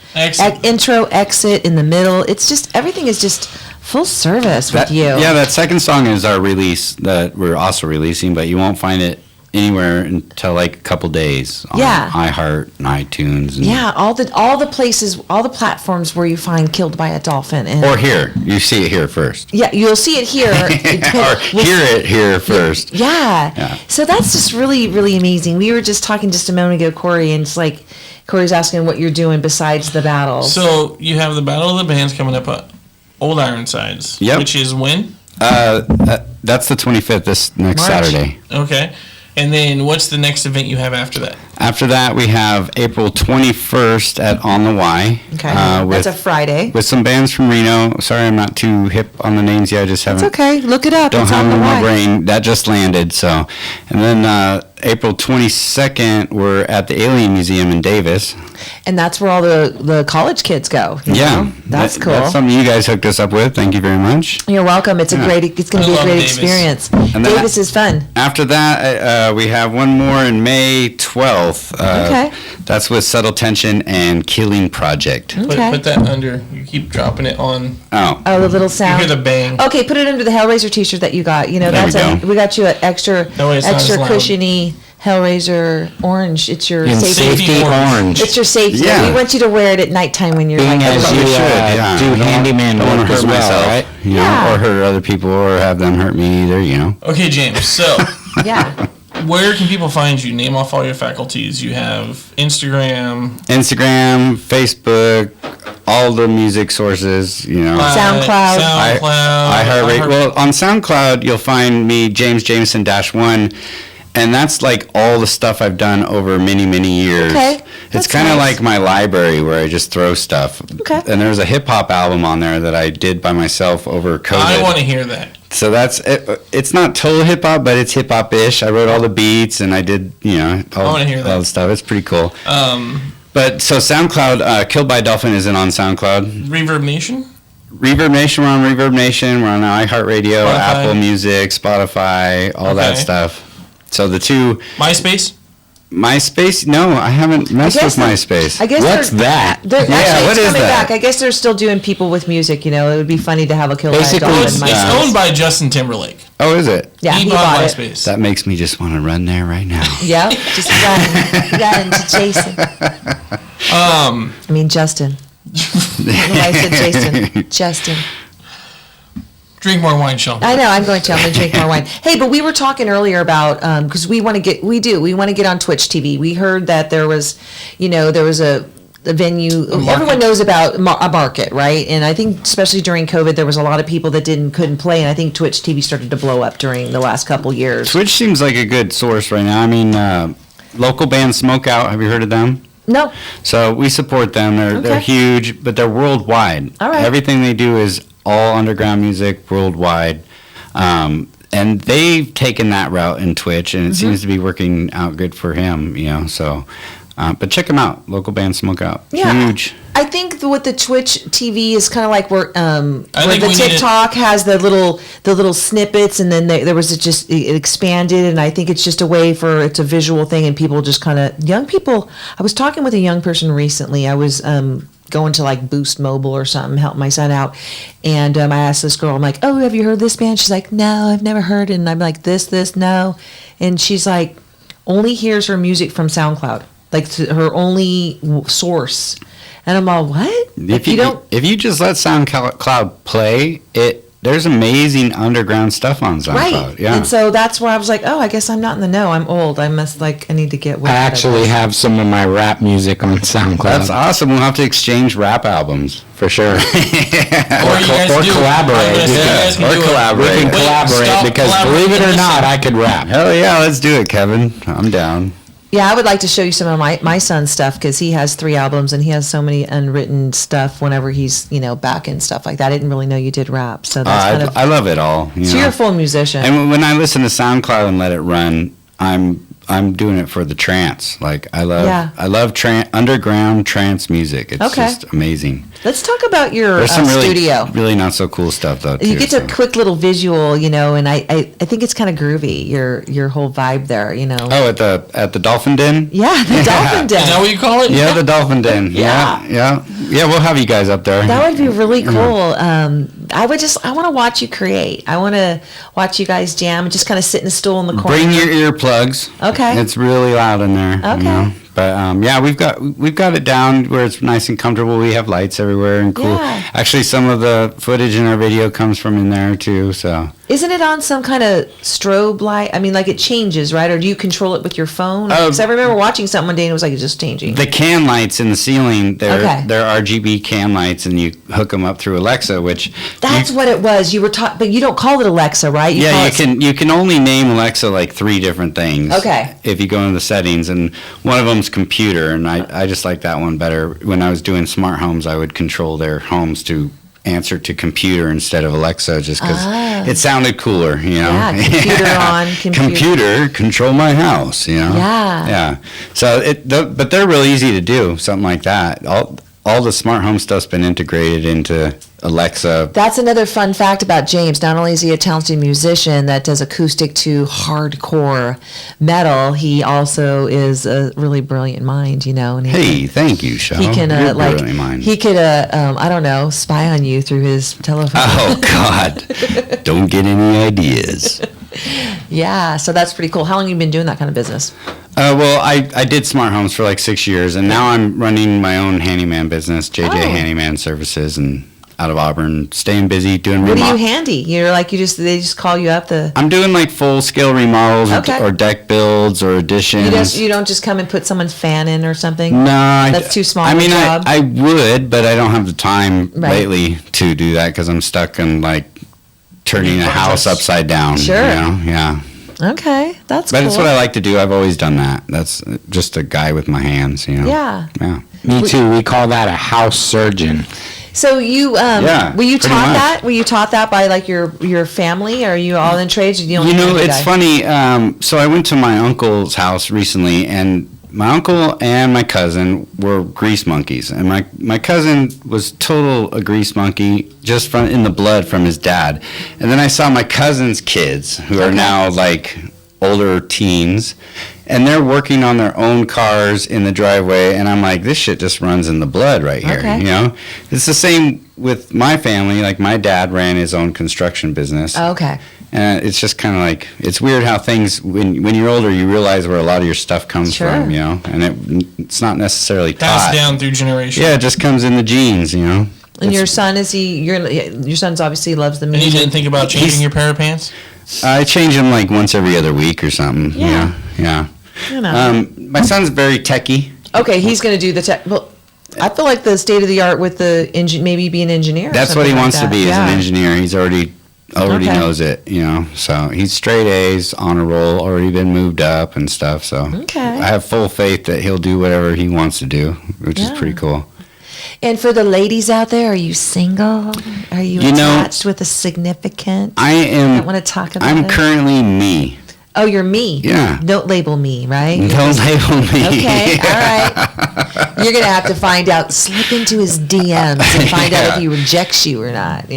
Intro, exit, in the middle. It's just, everything is just full service with you. Yeah, that second song is our release that we're also releasing, but you won't find it anywhere until like a couple days on iHeart and iTunes. And all the places, all the platforms where you find Killed by a Dolphin. And or here. You see it here first. Yeah, you'll see it here. Or hear it here first. Yeah. So that's just really, really amazing. We were just talking just a moment ago, Ckore, and it's like Corey's asking what you're doing besides the battles. So you have the Battle of the Bands coming up. Old Ironsides, which is when? That's the 25th, this next March. Saturday. Okay. And then what's the next event you have after that? After that, we have April 21st at On the Y. Okay. That's a Friday. With some bands from Reno. Sorry, I'm not too hip on the names yet. I just haven't. It's okay. Look it up. Don't It's have on them the in my Y. brain. That just landed. So, and then April 22nd, we're at the Alien Museum in Davis. And that's where all the college kids go. you know? That's cool. That's something you guys hooked us up with. Thank you very much. You're welcome. It's going to be a great Davis. experience. And Davis is fun. After that, we have one more in May 12th. Okay. That's with Subtle Tension and Killing Project. Okay. Put that under. You keep dropping it on. Oh. Oh, the little sound. You hear the bang. Okay, put it under the Hellrzzr t-shirt that you got. You know, There that's we go. we got you an extra That way it's not as loud. cushiony Hellrzzr orange. It's your In safety. safety orange. It's your safety. Yeah. We want you to wear it at nighttime when you're Being like as probably you should, yeah. do I don't handyman don't wanna work hurt as well, myself, right? You know, Yeah. or hurt other people, or have them hurt me either. You know. Okay, James. So Yeah. where can people find you? Name off all your faculties. You have Instagram. Instagram, Facebook, all the music sources. You know. SoundCloud. iHeartRadio. Well, on SoundCloud, you'll find me, James Jameson -1, and that's like all the stuff I've done over many, many years. Okay, It's that's kind of nice. like my library where I just throw stuff. Okay. And there's a hip hop album on there that I did by myself over COVID. I want to hear that. So that's it. It's not total hip hop, but it's hip hop ish. I wrote all the beats and I did, all, wanna hear that. all the stuff. It's pretty cool. But so SoundCloud, Killed by a Dolphin is on SoundCloud. Reverb Nation. Reverb Nation, we're on Reverb Nation. We're on iHeartRadio, Spotify. Apple Music, Spotify, all that Okay. stuff. So the two, MySpace. MySpace. No, I haven't messed with guess MySpace. I guess What's that? They're, Yeah, actually, what it's is coming that? back. I guess they're still doing people with music. You know, it would be funny to have a Killed by a Basically, Dolphin. It's MySpace. owned by Justin Timberlake. Oh, is it? Yeah, he he bought bought it. MySpace. That makes me just want to run there right now. Yep, just run into Jason. I mean Justin. I said Jason. Justin. Drink more wine, Sean. I know. I'm going to drink more wine. Hey, but we were talking earlier about because we want to get on Twitch TV. We heard that there was a venue. Everyone knows about a market, right? And I think especially during COVID, there was a lot of people that couldn't play, and I think Twitch TV started to blow up during the last couple years. Twitch seems like a good source right now. I mean, local band Smoke Out. Have you heard of them? No. So we support them. They're Okay. huge, but they're worldwide. All right. Everything they do is all underground music worldwide. And they've taken that route in Twitch, and it seems to be working out good for him, so. But check them out. Local band Smoke Out. Yeah. Huge. I think with the Twitch TV is kind of like where think the we need TikTok has the little snippets, and then there was it expanded, and I think it's just a way it's a visual thing, and people just kind of young people. I was talking with a young person recently. I was going to like Boost Mobile or something, help my son out, and I asked this girl, I'm like, "Oh, have you heard this band?" She's like, "No, I've never heard it." And I'm like, "This, no," and she's like, only hears her music from SoundCloud. Like her only source, and I'm all what? If you just let SoundCloud play it, there's amazing underground stuff on SoundCloud. Right. Yeah. And so that's where I was like, oh, I guess I'm not in the know. I'm old. I need to get with I actually have some of my rap music on SoundCloud. That's awesome. We'll have to exchange rap albums. For sure. Or you guys or do. collaborate. You guys can Or do it. collaborate. We can Wait, collaborate stop because collaborating believe it or and not, listen. I could rap. Hell yeah, let's do it, Kevin. I'm down. Yeah, I would like to show you some of my son's stuff because he has 3 albums and he has so many unwritten stuff whenever he's, back and stuff like that. I didn't really know you did rap. So that's I love it all. So you're a full musician. And when I listen to SoundCloud and let it run, I'm doing it for the trance. Like I love underground trance music. It's just amazing. Let's talk about your There's some studio. really not so cool stuff though. You get a quick little visual, and I think it's kind of groovy. Your whole vibe there, Oh, at the Dolphin Den. Yeah, the Dolphin Den. Is that what you call it? Yeah, the Dolphin Den. Yeah. We'll have you guys up there. That would be really cool. I want to watch you create. I want to watch you guys jam and just kind of sit in a stool in the corner. Bring your earplugs. Okay. It's really loud in there. Okay. But we've got it down where it's nice and comfortable. We have lights everywhere and cool. Yeah. Actually, some of the footage in our video comes from in there too. So. Isn't it on some kind of strobe light? I mean, like it changes, right? Or do you control it with your phone? Because I remember watching something one day and it was like it's just changing. The can lights in the ceiling, they're RGB can lights, and you hook them up through Alexa, which that's what it was. You were but you don't call it Alexa, right? You can only name Alexa like 3 different things. Okay. If you go into the settings, and one of them's computer, and I just like that one better. When I was doing smart homes, I would control their homes to answer to computer instead of Alexa, just because it sounded cooler, Yeah, computer on, computer control my house, Yeah. So but they're real easy to do, something like that. All the smart home stuff's been integrated into Alexa. That's another fun fact about James. Not only is he a talented musician that does acoustic to hardcore metal, he also is a really brilliant mind, And Thank you, Shel. He can You're brilliant mind. he could I don't know, spy on you through his telephone. Oh God! Don't get any ideas. Yeah, so that's pretty cool. How long have you been doing that kind of business? Well, I did smart homes for like 6 years, and now I'm running my own handyman business, JJ Handyman Services, and out of Auburn, staying busy doing What do you handy? They just call you up I'm doing like full scale remodels or deck builds or additions. You don't just come and put someone's fan in or something? No, that's too small. I would, but I don't have the time lately to do that because I'm stuck in like turning a house upside down. Sure. Yeah. Okay, that's cool. But it's what I like to do. I've always done that. That's just a guy with my hands, Yeah. Yeah. Me too. We call that a house surgeon. So you were you taught much. that? Were you taught that by like your family? Or are you all in trades? Or It's funny. So I went to my uncle's house recently, and my uncle and my cousin were grease monkeys, and my cousin was a grease monkey just in the blood from his dad. And then I saw my cousin's kids, who are now like older teens, and they're working on their own cars in the driveway, and I'm like, this shit just runs in the blood right here. Okay. It's the same with my family. Like my dad ran his own construction business. Okay. And it's just kind of like, it's weird how things, when you're older, you realize where a lot of your stuff comes from, and it's not necessarily passed taught. down through generations. Yeah, it just comes in the genes, And your son, your son's obviously loves the And music. you didn't think about changing your pair of pants? I change them like once every other week or something. Yeah. Yeah. My son's very techie. Okay, he's going to do the tech. Well, I feel like the state of the art with the maybe be an engineer. That's what he wants to be, is Yeah. an engineer. He's already knows it, So he's straight A's, on a roll, already been moved up and stuff. So I have full faith that he'll do whatever he wants to do, which is pretty cool. And for the ladies out there, are you single? Are you attached with a significant? I am. Don't want to talk about I'm it. currently me. Oh, you're me. Yeah. Don't label me, right? Don't label me. Okay, all right. You're going to have to find out, slip into his DMs and find out if he rejects you or not,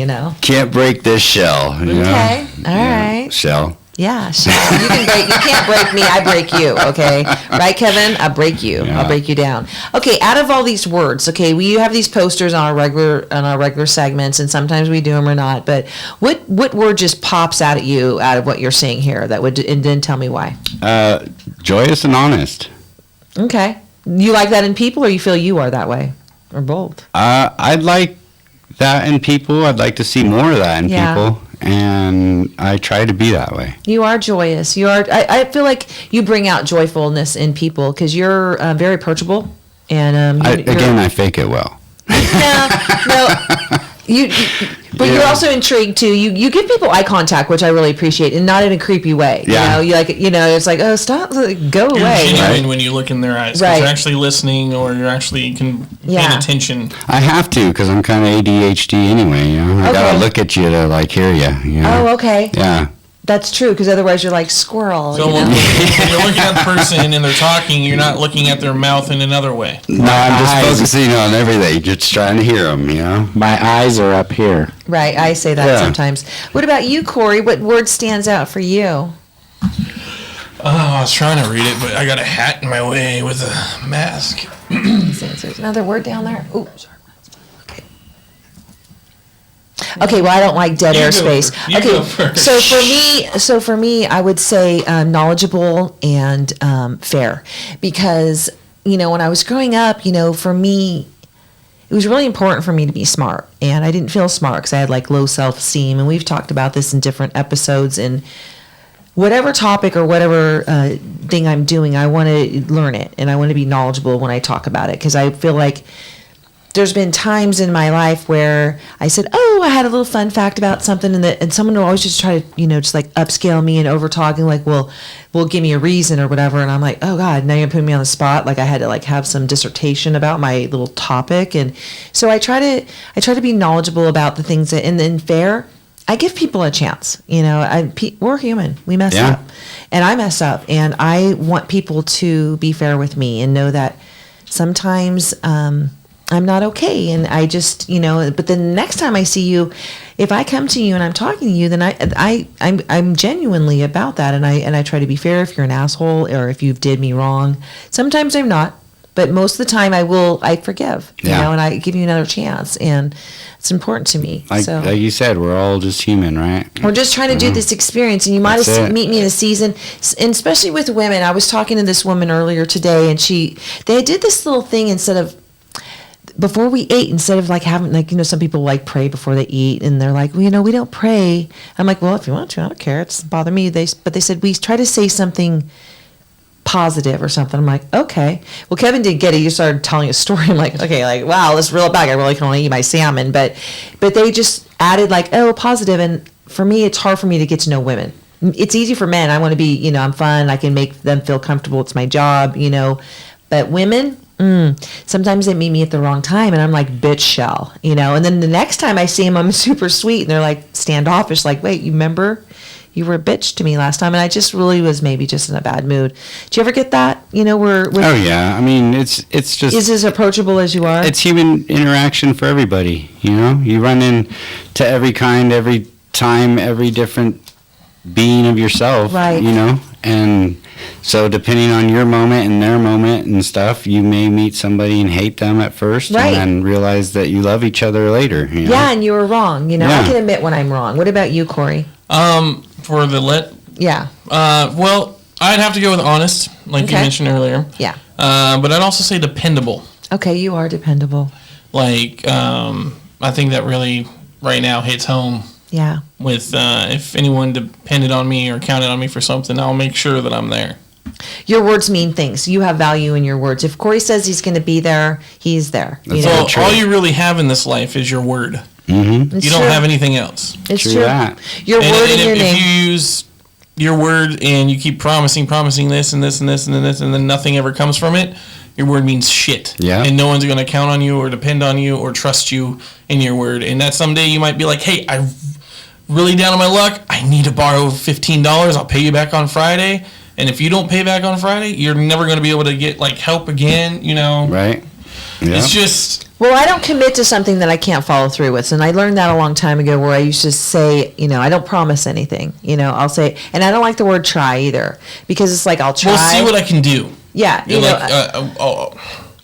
Can't break this shell. Okay, all right. Shell. Yeah, sure. You can't break me, I break you, okay? Right, Kevin? I break you. Yeah. I'll break you down. Okay, out of all these words, okay, we have these posters on our regular segments, and sometimes we do them or not, but what word just pops out at you out of what you're seeing here and then tell me why? Joyous and honest. Okay. You like that in people, or you feel you are that way? Or both? I'd like that in people. I'd like to see more of that in people. And I try to be that way. You are joyous. You are. I feel like you bring out joyfulness in people because you're very approachable. And I fake it well. No. But you're also intrigued too. You give people eye contact, which I really appreciate, and not in a creepy way. Yeah. You know, it's like, oh, stop, go You're away. genuine when you look in their eyes. 'Cause Right. You're actually listening, or you're actually paying attention. I have to, because I'm kind of ADHD anyway, you know. I gotta look at you to, like, hear you know. Oh, okay. Yeah. That's true, because otherwise you're like squirrel. So you know? when you're looking at the person and they're talking, you're not looking at their mouth in another way. No, I'm just eyes. focusing on everything, just trying to hear them, you know. My eyes are up here. Right, I say that Yeah. sometimes. What about you, Corey? What word stands out for you? Oh, I was trying to read it, but I got a hat in my way with a mask. There's another word down there. Oh, sorry. Okay, well, I don't like dead You go airspace. first. You Okay, go first. so for me, I would say knowledgeable and fair, because when I was growing up, for me, it was really important for me to be smart, and I didn't feel smart because I had like low self-esteem, and we've talked about this in different episodes. And whatever topic or whatever thing I'm doing, I want to learn it, and I want to be knowledgeable when I talk about it, because I feel like there's been times in my life where I said, oh, I had a little fun fact about something, and someone will always just try to, just like upscale me and over talk and like, well, give me a reason or whatever. And I'm like, oh God, now you're putting me on the spot. Like I had to like have some dissertation about my little topic. And so I try to be knowledgeable about the things that, and then fair. I give people a chance. We're human. We mess up, and I mess up, and I want people to be fair with me and know that sometimes, I'm not okay, and I just, but then the next time I see you, if I come to you and I'm talking to you, then I'm genuinely about that, and I try to be fair if you're an asshole or if you did me wrong. Sometimes I'm not, but most of the time I forgive, and I give you another chance, and it's important to me. Like you said, we're all just human, right? We're just trying to do this experience, and you might meet me in a season, and especially with women. I was talking to this woman earlier today, and they did this little thing before we ate, instead of like having some people like pray before they eat, and they're like, well, we don't pray. I'm like, well, if you want to, I don't care. It doesn't bother me. But they said, we try to say something positive or something. I'm like, okay. Well, Kevin didn't get it. He just started telling a story. I'm like, okay, like, wow, let's reel it back. I really can only eat my salmon. But they just added like, oh, positive. And for me, it's hard for me to get to know women. It's easy for men. I want to be, I'm fun. I can make them feel comfortable. It's my job, But women, sometimes they meet me at the wrong time, and I'm like, bitch shell, and then the next time I see them, I'm super sweet, and they're like standoffish, like, wait, you remember you were a bitch to me last time? And I just really was maybe just in a bad mood. Do you ever get that? Oh yeah, I mean, it's just, is as approachable as you are? It's human interaction for everybody, you run into every time, every different being of yourself, right? And so depending on your moment and their moment and stuff, you may meet somebody and hate them at first, right, and then realize that you love each other later. Yeah, and you were wrong. I can admit when I'm wrong. What about you, Corey? For the Yeah. Well, I'd have to go with honest, like you mentioned earlier. Yeah. But I'd also say dependable. Okay, you are dependable. Like, I think that really right now hits home. Yeah. With if anyone depended on me or counted on me for something, I'll make sure that I'm there. Your words mean things. You have value in your words. If Corey says he's going to be there, he's there. So all you really have in this life is your word. Mm-hmm. You don't have anything else. It's true. That. Your word and your name. If you use your word and you keep promising this and this and this and this, and then nothing ever comes from it, your word means shit. Yeah. And no one's going to count on you or depend on you or trust you in your word. And that someday you might be like, hey, I'm really down on my luck. I need to borrow $15. I'll pay you back on Friday. And if you don't pay back on Friday, you're never going to be able to get like help again, Right. Yeah. It's just... Well, I don't commit to something that I can't follow through with. And I learned that a long time ago, where I used to say, I don't promise anything. I'll say, and I don't like the word try either, because it's like, I'll try. We'll see what I can do. Yeah.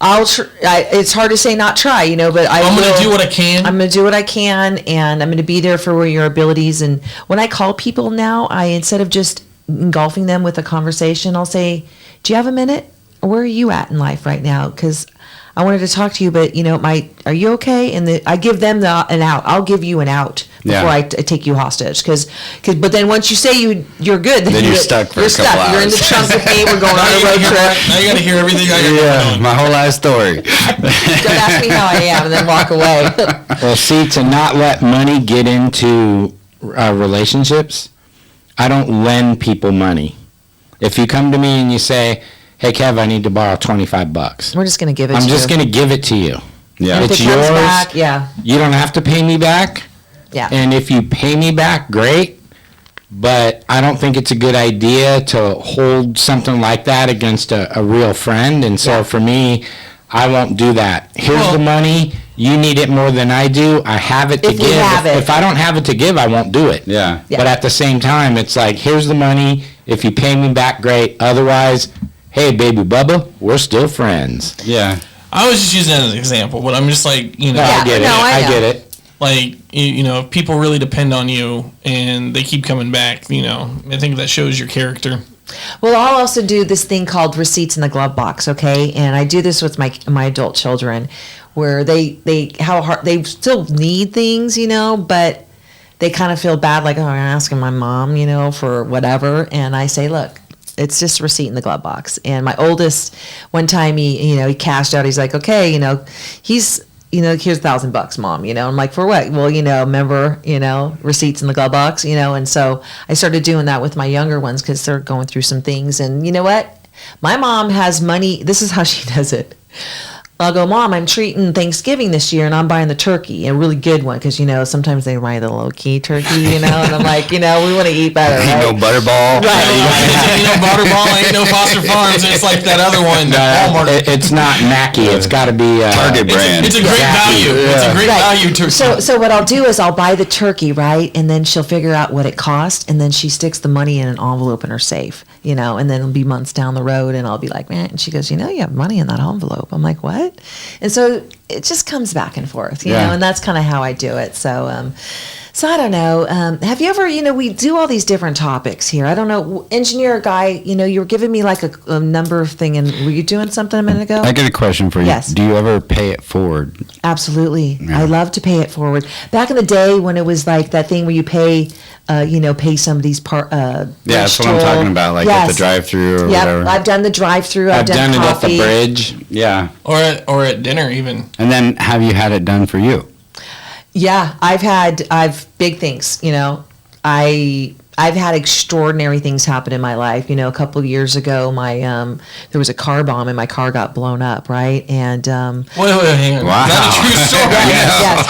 I'll it's hard to say not try, but I'm going to do what I can. I'm going to do what I can, and I'm going to be there for your abilities. And when I call people now, instead of just engulfing them with a conversation, I'll say, do you have a minute? Where are you at in life right now? Because I wanted to talk to you, but are you okay? And I give them an out. I'll give you an out before I take you hostage, but then once you say you're good, then you're stuck for a couple hours. You're in the trunk with me. We're going on a road trip. Now you got to hear everything I got going on. My whole life story. Don't ask me how I am, and then walk away. Well, see, to not let money get into relationships, I don't lend people money. If you come to me and you say, "Hey, Kev, I need to borrow $25," We're just going to give it to you. I'm just going to give it to you. Yeah. If It's it comes yours. back, yeah. You don't have to pay me back. Yeah. And if you pay me back, great. But I don't think it's a good idea to hold something like that against a real friend. And so for me, I won't do that. Here's the money. You need it more than I do. I have it to If we give. have it. If I don't have it to give, I won't do it. Yeah. Yeah. But at the same time, it's like, here's the money. If you pay me back, great. Otherwise, hey, baby Bubba, we're still friends. Yeah. I was just using that as an example, but I'm just like, No, I get it. no, I I know. get it. like, if people really depend on you and they keep coming back, I think that shows your character. Well, I'll also do this thing called receipts in the glove box, okay? And I do this with my adult children, where they still need things, but they kind of feel bad, like, oh, I'm asking my mom, for whatever. And I say, look, it's just a receipt in the glove box. And my oldest, one time he cashed out. He's like, okay, here's $1,000, Mom. I'm like, for what? Well, remember, receipts in the glove box, And so I started doing that with my younger ones because they're going through some things. And you know what? My mom has money. This is how she does it. I'll go, Mom, I'm treating Thanksgiving this year, and I'm buying the turkey, a really good one, because, sometimes they buy the low-key turkey, and I'm like, we want to eat better, right? No butterball. Ain't no Butterball, ain't no Foster Farms. It's like that other one, Walmart. It's not Mackie. It's got to be Target brand. It's a great value. It's a great value turkey. So what I'll do is I'll buy the turkey, right? And then she'll figure out what it cost, and then she sticks the money in an envelope in her safe, and then it'll be months down the road, and I'll be like, man, and she goes, you have money in that envelope. I'm like, what? And so it just comes back and forth, you know, and that's kind of how I do it. So, so I don't know. Have you ever, we do all these different topics here. I don't know. Engineer guy, you were giving me like a number thing, and were you doing something a minute ago? I get a question for you. Yes. Do you ever pay it forward? Absolutely. Yeah. I love to pay it forward. Back in the day when it was like that thing where you pay, pay somebody's part. Yeah, that's what I'm talking about, like at the drive-through or whatever. I've done the drive-through. I've done it at coffee. the bridge. Yeah. Or at dinner even. And then have you had it done for you? Yeah, I've big things, I've had extraordinary things happen in my life. A couple of years ago, there was a car bomb and my car got blown up, right? And Wait, hang on. Wow. Is that a true story? Yes.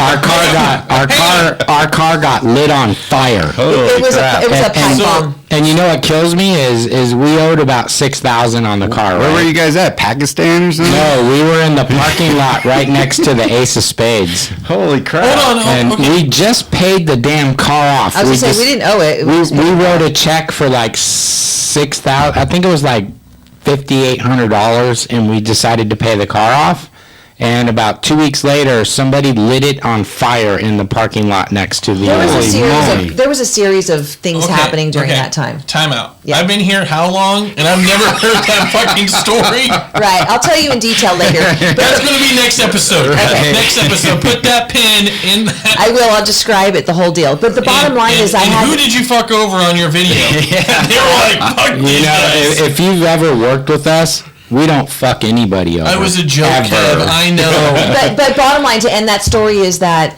Our car got lit on fire. it was a pipe bomb. And you know what kills me is we owed about $6,000 on the car. Where right? were you guys at? Pakistan or something? No, we were in the parking lot right next to the Ace of Spades, Holy crap. Hold on. and Okay. we just paid the damn car off. I was going to say, we didn't owe it. It was We wrote a check for like $6,000. I think it was like $5,800, and we decided to pay the car off. And about 2 weeks later, somebody lit it on fire in the parking lot next to the. there was a series of things happening during that time. Time out. Yeah. I've been here how long? And I've never heard that fucking story. Right. I'll tell you in detail later. That's going to be next episode. Okay. Next episode. Put that pin in that. I will. I'll describe it, the whole deal. But the bottom line is, who did you fuck over on your video? They were like, fuck these guys. If you've ever worked with us, we don't fuck anybody over. I was a joke, ever. Kev. I know. but bottom line to end that story is that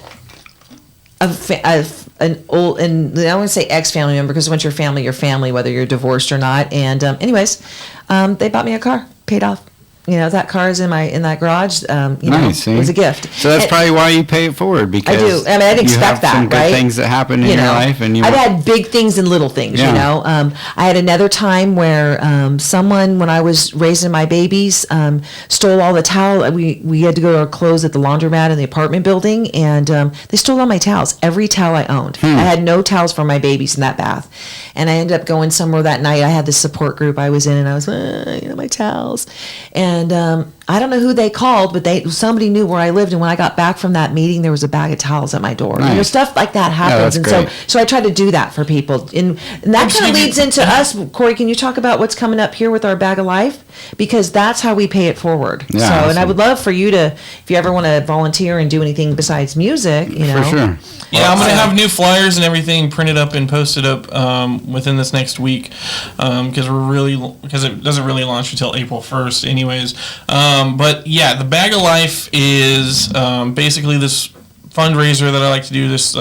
an old, and I don't want to say ex-family member, because once you're family, whether you're divorced or not. And anyways, they bought me a car, paid off. That car is in that garage. Nice, it was a gift. So that's probably why you pay it forward, because I do. I mean, I didn't you expect have that, some good right? things that happen in your life, and I've had big things and little things. Yeah. I had another time where someone, when I was raising my babies, stole all the towel. We had to go to our clothes at the laundromat in the apartment building, and they stole all my towels. Every towel I owned. I had no towels for my babies in that bath, and I ended up going somewhere that night. I had this support group I was in, and I was, my towels, and And I don't know who they called, but somebody knew where I lived. And when I got back from that meeting, there was a bag of towels at my door. Nice. You know, stuff like that happens. that's And great. so I try to do that for people. And that kind of leads into us. Corey, can you talk about what's coming up here with our Bag of Life? Because that's how we pay it forward. Yeah, so, and I awesome. would love for you to, if you ever want to volunteer and do anything besides music, you know. For sure. Yeah, I'm gonna have new flyers and everything printed up and posted up within this next week because it doesn't really launch until April 1st, anyways. But yeah, the Bag of Life is basically this fundraiser that I like to do. This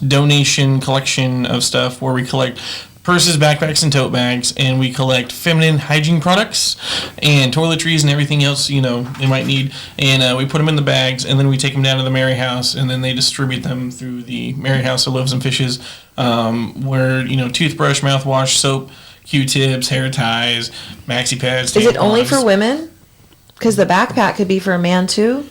donation collection of stuff where we collect purses, backpacks, and tote bags, and we collect feminine hygiene products and toiletries and everything else, you know, they might need, and we put them in the bags, and then we take them down to the Mary House, and then they distribute them through the Mary House of Loaves and Fishes, where, you know, toothbrush, mouthwash, soap, Q-tips, hair ties, maxi pads. Is it only tampons. for women? Because the backpack could be for a man too.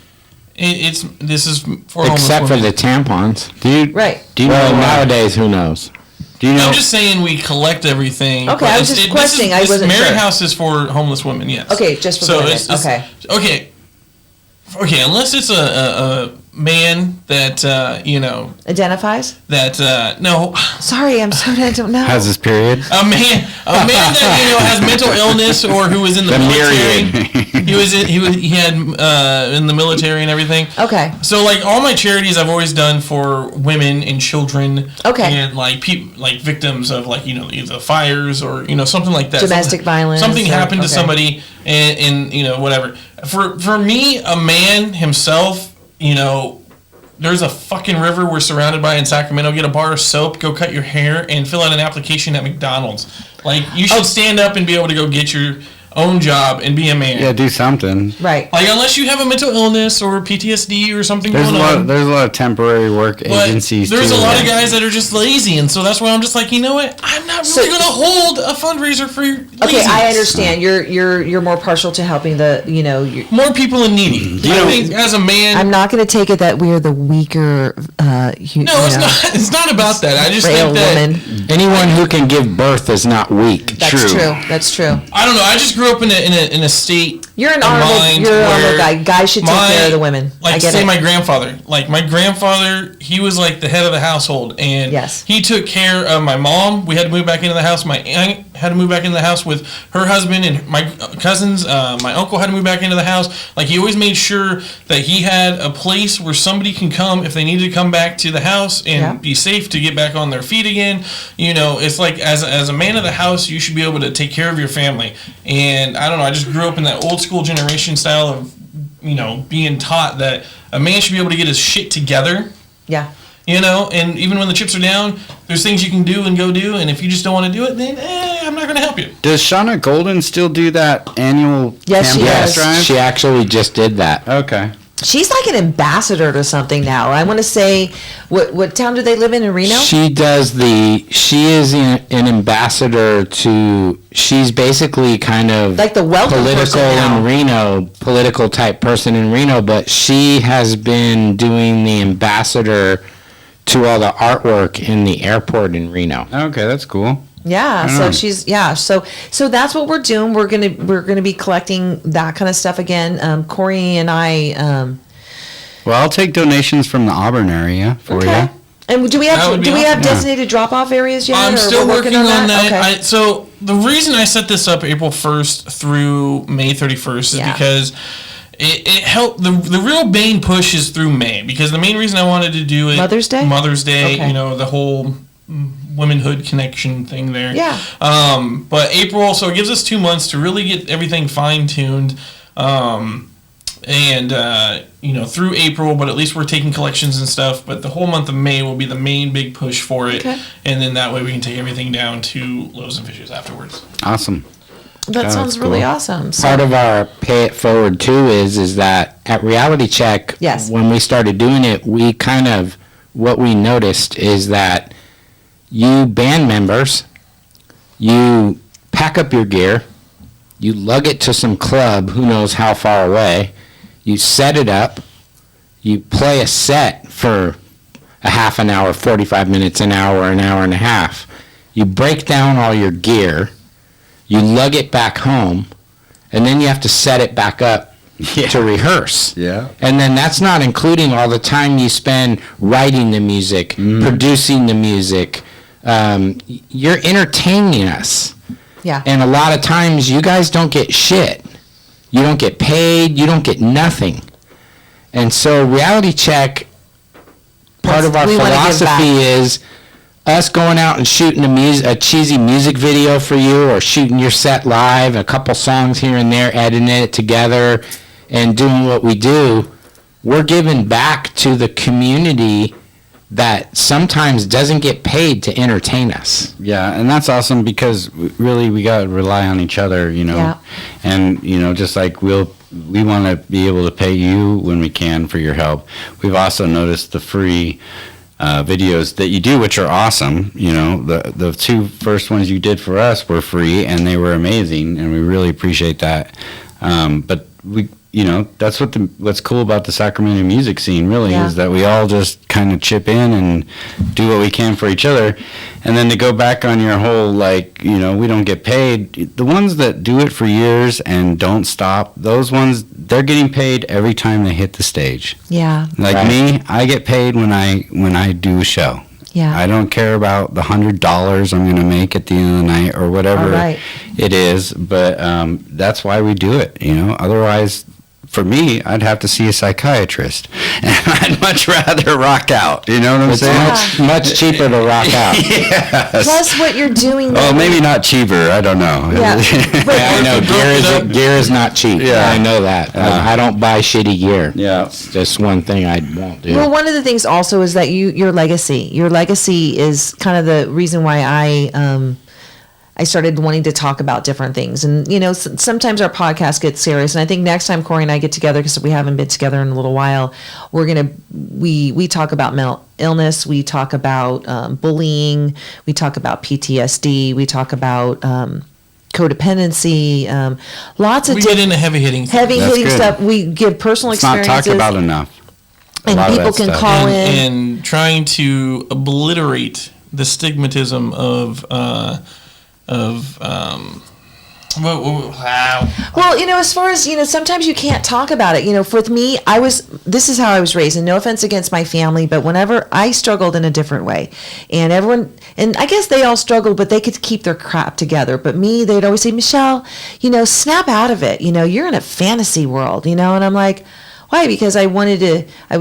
This is for homeless Except for women. the tampons. Right. Do you Well, know nowadays, who knows? Do you know? I'm just saying we collect everything. Okay, but I was just questioning, I wasn't Mary sure. House is for homeless women, yes. Okay, just for women. Okay. Okay, unless it's a man that, you know, Identifies? that, no, Sorry, I don't know. Has his period? a man that, you know, has mental illness or who was in the, The military. He had in the military and everything. Okay. So like all my charities I've always done for women and children. Okay. And like people like victims of like, you know, either fires or, you know, something like that. Domestic violence Something or- happened to okay. somebody and you know, whatever. For me, a man himself, you know, there's a fucking river we're surrounded by in Sacramento. Get a bar of soap, go cut your hair, and fill out an application at McDonald's. Like, you should stand up and be able to go get your own job and be a man. Yeah, do something. Right. Like, unless you have a mental illness or PTSD or something There's going on. there's a lot of temporary work But agencies there's too. a lot of guys that are just lazy, and so that's why I'm just like, you know what? I'm not really going to hold a fundraiser for your Okay, laziness. I understand. You're more partial to helping the, you know, More people in needy. You I know- think as a man, I'm not going to take it that we're the weaker, no, it's not. It's not about that. I just frail think that woman. Anyone who can give birth is not weak. That's true. That's true. I don't know. I just grew up in a state. You're an of honorable. mind You're an honorable where guy. Guys should take care of the women. Like I get say it. my grandfather. Like my grandfather, he was like the head of the household, and Yes. he took care of my mom. We had to move back into the house. My aunt had to move back into the house with her husband and my cousins. My uncle had to move back into the house. Like he always made sure that he had a place where somebody can come if they needed to come back to the house and Yeah. be safe to get back on their feet again. You know, it's like as a man of the house, you should be able to take care of your family. And I don't know. I just grew up in that old school generation style of, you know, being taught that a man should be able to get his shit together. Yeah. You know, and even when the chips are down, there's things you can do and go do. And if you just don't want to do it, then I'm not going to help you. Does Shauna Golden still do that annual Yes, she campus does. drive? She actually just did that. Okay. She's like an ambassador to something now. I want to say, what town do they live in Reno? She is an ambassador to, she's basically kind of Like the welcome political person now. in Reno, political type person in Reno, but she has been doing the ambassador to all the artwork in the airport in Reno. Okay, that's cool. Yeah, so know. so that's what we're doing. We're gonna be collecting that kind of stuff again. Corey and I. Well, I'll take donations from the Auburn area for Okay. you. And do we That have would be have awesome. designated drop off areas yet? I'm or still we're working on that. Okay. So the reason I set this up April 1st through May 31st is Yeah. because it helped. The real main push is through May, because the main reason I wanted to do it Mother's Day? you know, the whole womanhood connection thing there. Yeah. But April, so it gives us 2 months to really get everything fine tuned. You know, through April, but at least we're taking collections and stuff. But the whole month of May will be the main big push for it. Okay. And then that way we can take everything down to Loaves and Fishes afterwards. Awesome. That sounds that's really cool. awesome. So, Part of our pay it forward too is that at Reality Check, Yes. when we started doing it, we kind of, what we noticed is that you band members, you pack up your gear, you lug it to some club, who knows how far away, you set it up, you play a set for a half an hour, 45 minutes, an hour and a half. You break down all your gear, you lug it back home, and then you have to set it back up to rehearse. Yeah. And then that's not including all the time you spend writing the music, producing the music. You're entertaining us. Yeah. And a lot of times you guys don't get shit. You don't get paid. You don't get nothing. And so Reality Check, part of our We wanna give back. philosophy is us going out and shooting a cheesy music video for you, or shooting your set live, a couple songs here and there, editing it together, and doing what we do. We're giving back to the community that sometimes doesn't get paid to entertain us. Yeah, and that's awesome because really we got to rely on each other, you know. Yeah. And, you know, just like we want to be able to pay you when we can for your help. We've also noticed the free videos that you do, which are awesome. You know, the two first ones you did for us were free, and they were amazing, and we really appreciate that. But we, you know, that's what's cool about the Sacramento music scene, really, Yeah. is that we all just kind of chip in and do what we can for each other. And then to go back on your whole, like, you know, we don't get paid. The ones that do it for years and don't stop, those ones, they're getting paid every time they hit the stage. Yeah. Like Right. me, I get paid when I do a show. Yeah. I don't care about the $100 I'm going to make at the end of the night or whatever All right. it is, but that's why we do it, you know. Otherwise, for me, I'd have to see a psychiatrist, and I'd much rather rock out. You know what I'm It's saying? much cheaper to rock out. Yes. Plus, what you're doing. Oh, now- maybe not cheaper. I don't know. Yeah. Yeah, I know gear is not cheap. Yeah. I know that. I don't buy shitty gear. Yeah. It's just one thing I won't do. Well, one of the things also is that your legacy. Your legacy is kind of the reason why I started wanting to talk about different things. And, you know, sometimes our podcast gets serious. And I think next time Ckore and I get together, because we haven't been together in a little while, we talk about mental illness. We talk about bullying. We talk about PTSD. We talk about codependency. Lots of We get into heavy hitting. That's good. stuff. We give personal It's not experiences. talked about enough. A And lot of people that can stuff. call in. and trying to obliterate the stigmatism of wow. Well, you know, as far as, you know, sometimes you can't talk about it. You know, with me, this is how I was raised, and no offense against my family, but whenever I struggled in a different way, and I guess they all struggled, but they could keep their crap together. But me, they'd always say, Michelle, you know, snap out of it. You know, you're in a fantasy world, you know, and I'm like, why? Because I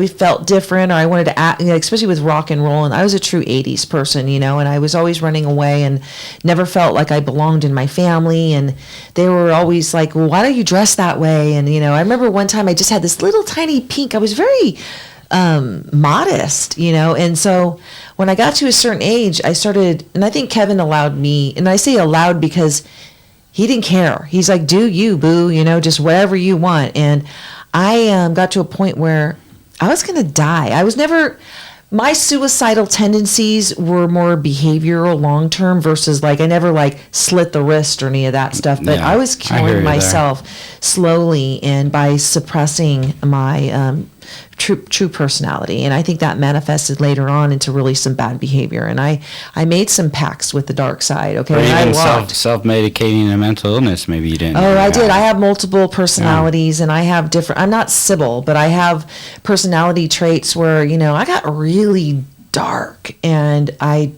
felt different, or I wanted to act, you know, especially with rock and roll. And I was a true 80s person, you know, and I was always running away and never felt like I belonged in my family. And they were always like, well, why do you dress that way? And, you know, I remember one time I just had this little tiny pink, I was very modest, you know. And so when I got to a certain age, I started, and I think Kevin allowed me, and I say allowed because he didn't care. He's like, do you, boo, you know, just whatever you want. And I got to a point where I was going to die. My suicidal tendencies were more behavioral long-term versus I never slit the wrist or any of that stuff. But Yeah, I was I hear killing you myself slowly and by suppressing my true personality. And I think that manifested later on into really some bad behavior. And I made some pacts with the dark side. Okay. Or And I even walked. self-medicating a mental illness. Maybe you didn't. Oh, I did. I have multiple personalities, and I have different. I'm not Sybil, but I have personality traits where, you know, I got really dark, and I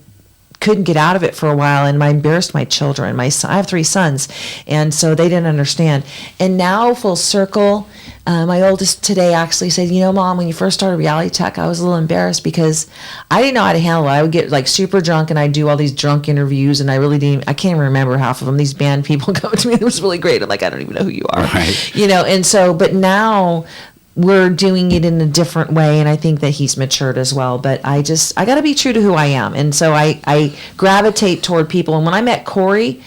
couldn't get out of it for a while, and I embarrassed my children. I have 3 sons, and so they didn't understand. And now, full circle, my oldest today actually said, you know, Mom, when you first started Reality Tech, I was a little embarrassed because I didn't know how to handle it. I would get super drunk, and I'd do all these drunk interviews, and I can't even remember half of them. These band people come to me, it was really great. I'm like, I don't even know who you are. Right. You know, and so, but now we're doing it in a different way, and I think that he's matured as well. But I got to be true to who I am, and so I gravitate toward people. And when I met Ckore,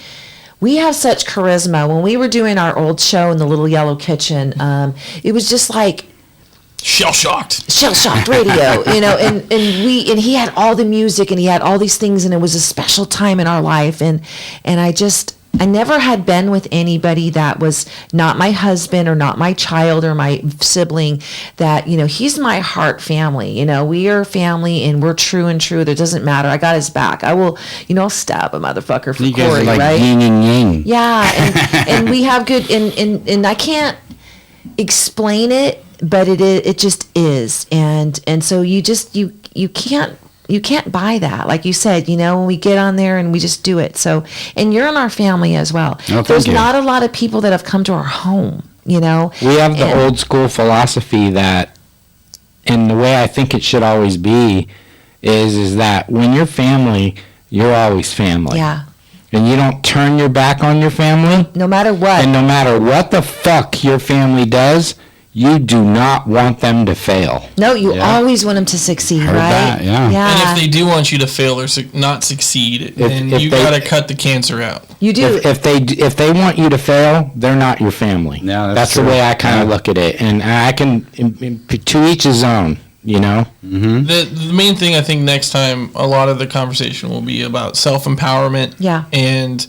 we have such charisma. When we were doing our old show in the Little Yellow Kitchen, it was just like shell-shocked radio, you know, and he had all the music, and he had all these things, and it was a special time in our life, and I never had been with anybody that was not my husband or not my child or my sibling that, you know, he's my heart family. You know, we are family, and we're true and true. That doesn't matter. I got his back. I will, you know, I'll stab a motherfucker for You guys Ckore, are like right? yin and yang. Yeah, and we have good, and I can't explain it, but it just is, and so you can't buy that, like you said, when we get on there and we just do it. So, and you're in our family as well. Oh, There's you. not a lot of people that have come to our home, We have the old school philosophy that, and the way I think it should always be, is that when you're family, you're always family. Yeah. And you don't turn your back on your family. No matter what. And no matter what the fuck your family does, you do not want them to fail. No, you Yeah. always want them to succeed, Heard right? that, yeah. And if they do want you to fail or not succeed, then if you they- got to cut the cancer out. You do. If they want you to fail, they're not your family. Yeah, that's true. the way I kind of Yeah. look at it. And I can, to each his own, The main thing I think next time, a lot of the conversation will be about self-empowerment. Yeah. And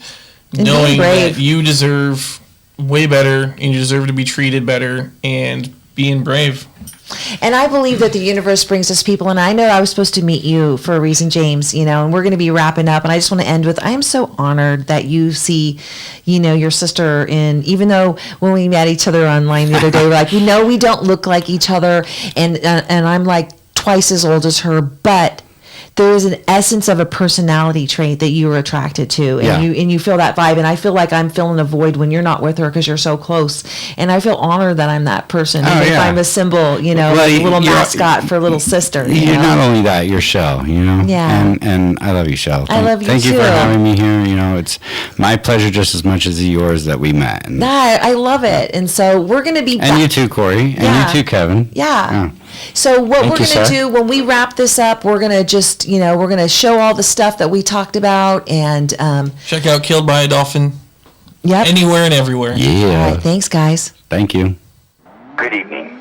being knowing brave. that you deserve way better and you deserve to be treated better and being brave. And I believe that the universe brings us people, and I know I was supposed to meet you for a reason, James, and we're going to be wrapping up, and I just want to end with, I am so honored that you see, your sister in, even though when we met each other online the other day, we're like, we don't look like each other, and I'm like twice as old as her, but there is an essence of a personality trait that you were attracted to, and Yeah. you feel that vibe, and I feel like I'm filling a void when you're not with her because you're so close, and I feel honored that I'm that person. Oh, If yeah. I'm a symbol, Well, little you're- mascot for little sister. You're not only that, you're Shell, Yeah. And I love you, Shell. I love you Thank you too. for having me here. It's my pleasure just as much as yours that we met. And, I love it, and so we're gonna be. and you too, Corey. And Yeah. you too, Kevin. Yeah. So what Thank we're you, going to sir. do when we wrap this up, we're going to just, we're going to show all the stuff that we talked about, and Check out Killed by a Dolphin yep. anywhere and everywhere. Yeah. All right, thanks, guys. Thank you. Good evening.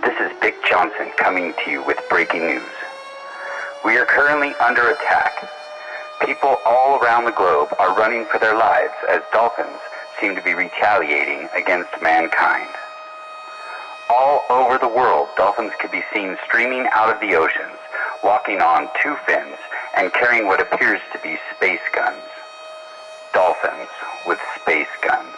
This is Dick Johnson coming to you with breaking news. We are currently under attack. People all around the globe are running for their lives as dolphins seem to be retaliating against mankind. All over the world, dolphins could be seen streaming out of the oceans, walking on two fins, and carrying what appears to be space guns. Dolphins with space guns.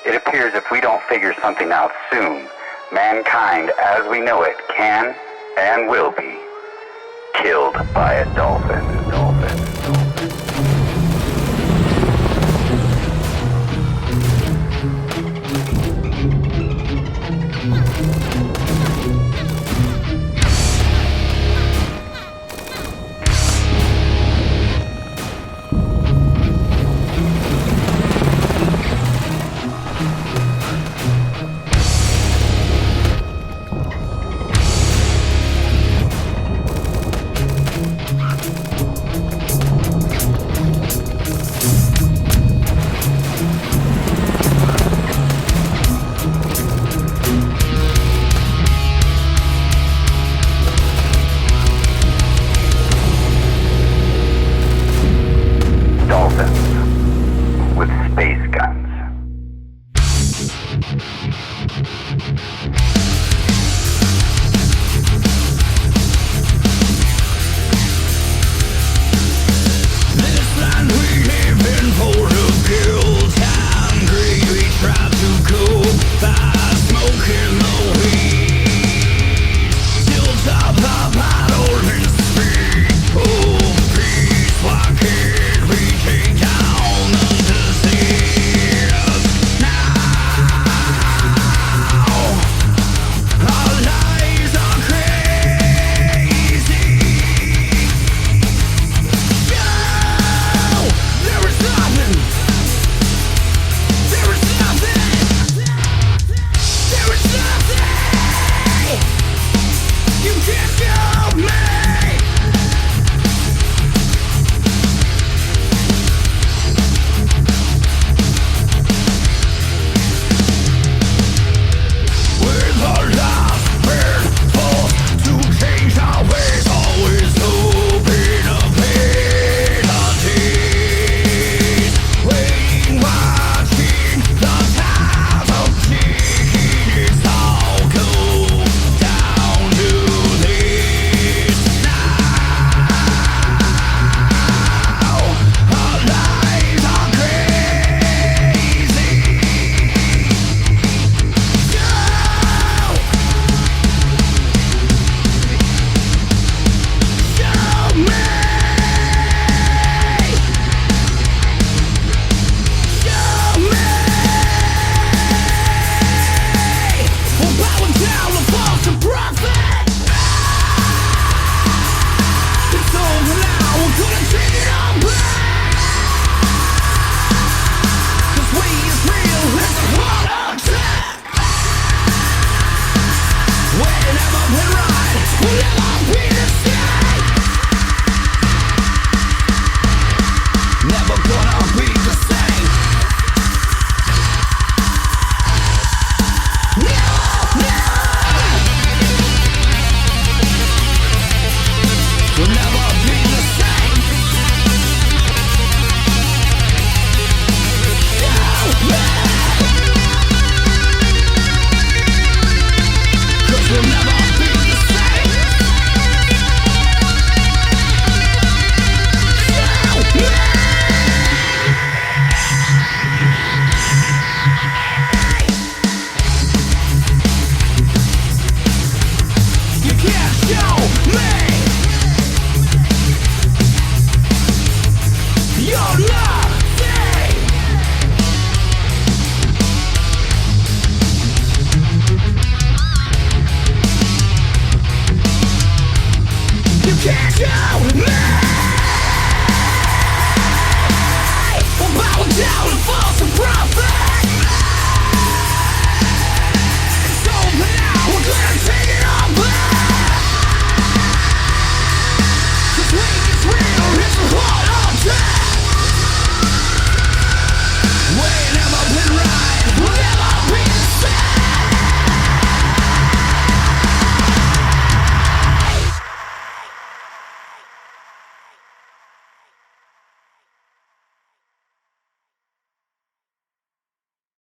It appears if we don't figure something out soon, mankind as we know it can and will be killed by a dolphin. Dolphins with space guns. Why can't we take down the sea? When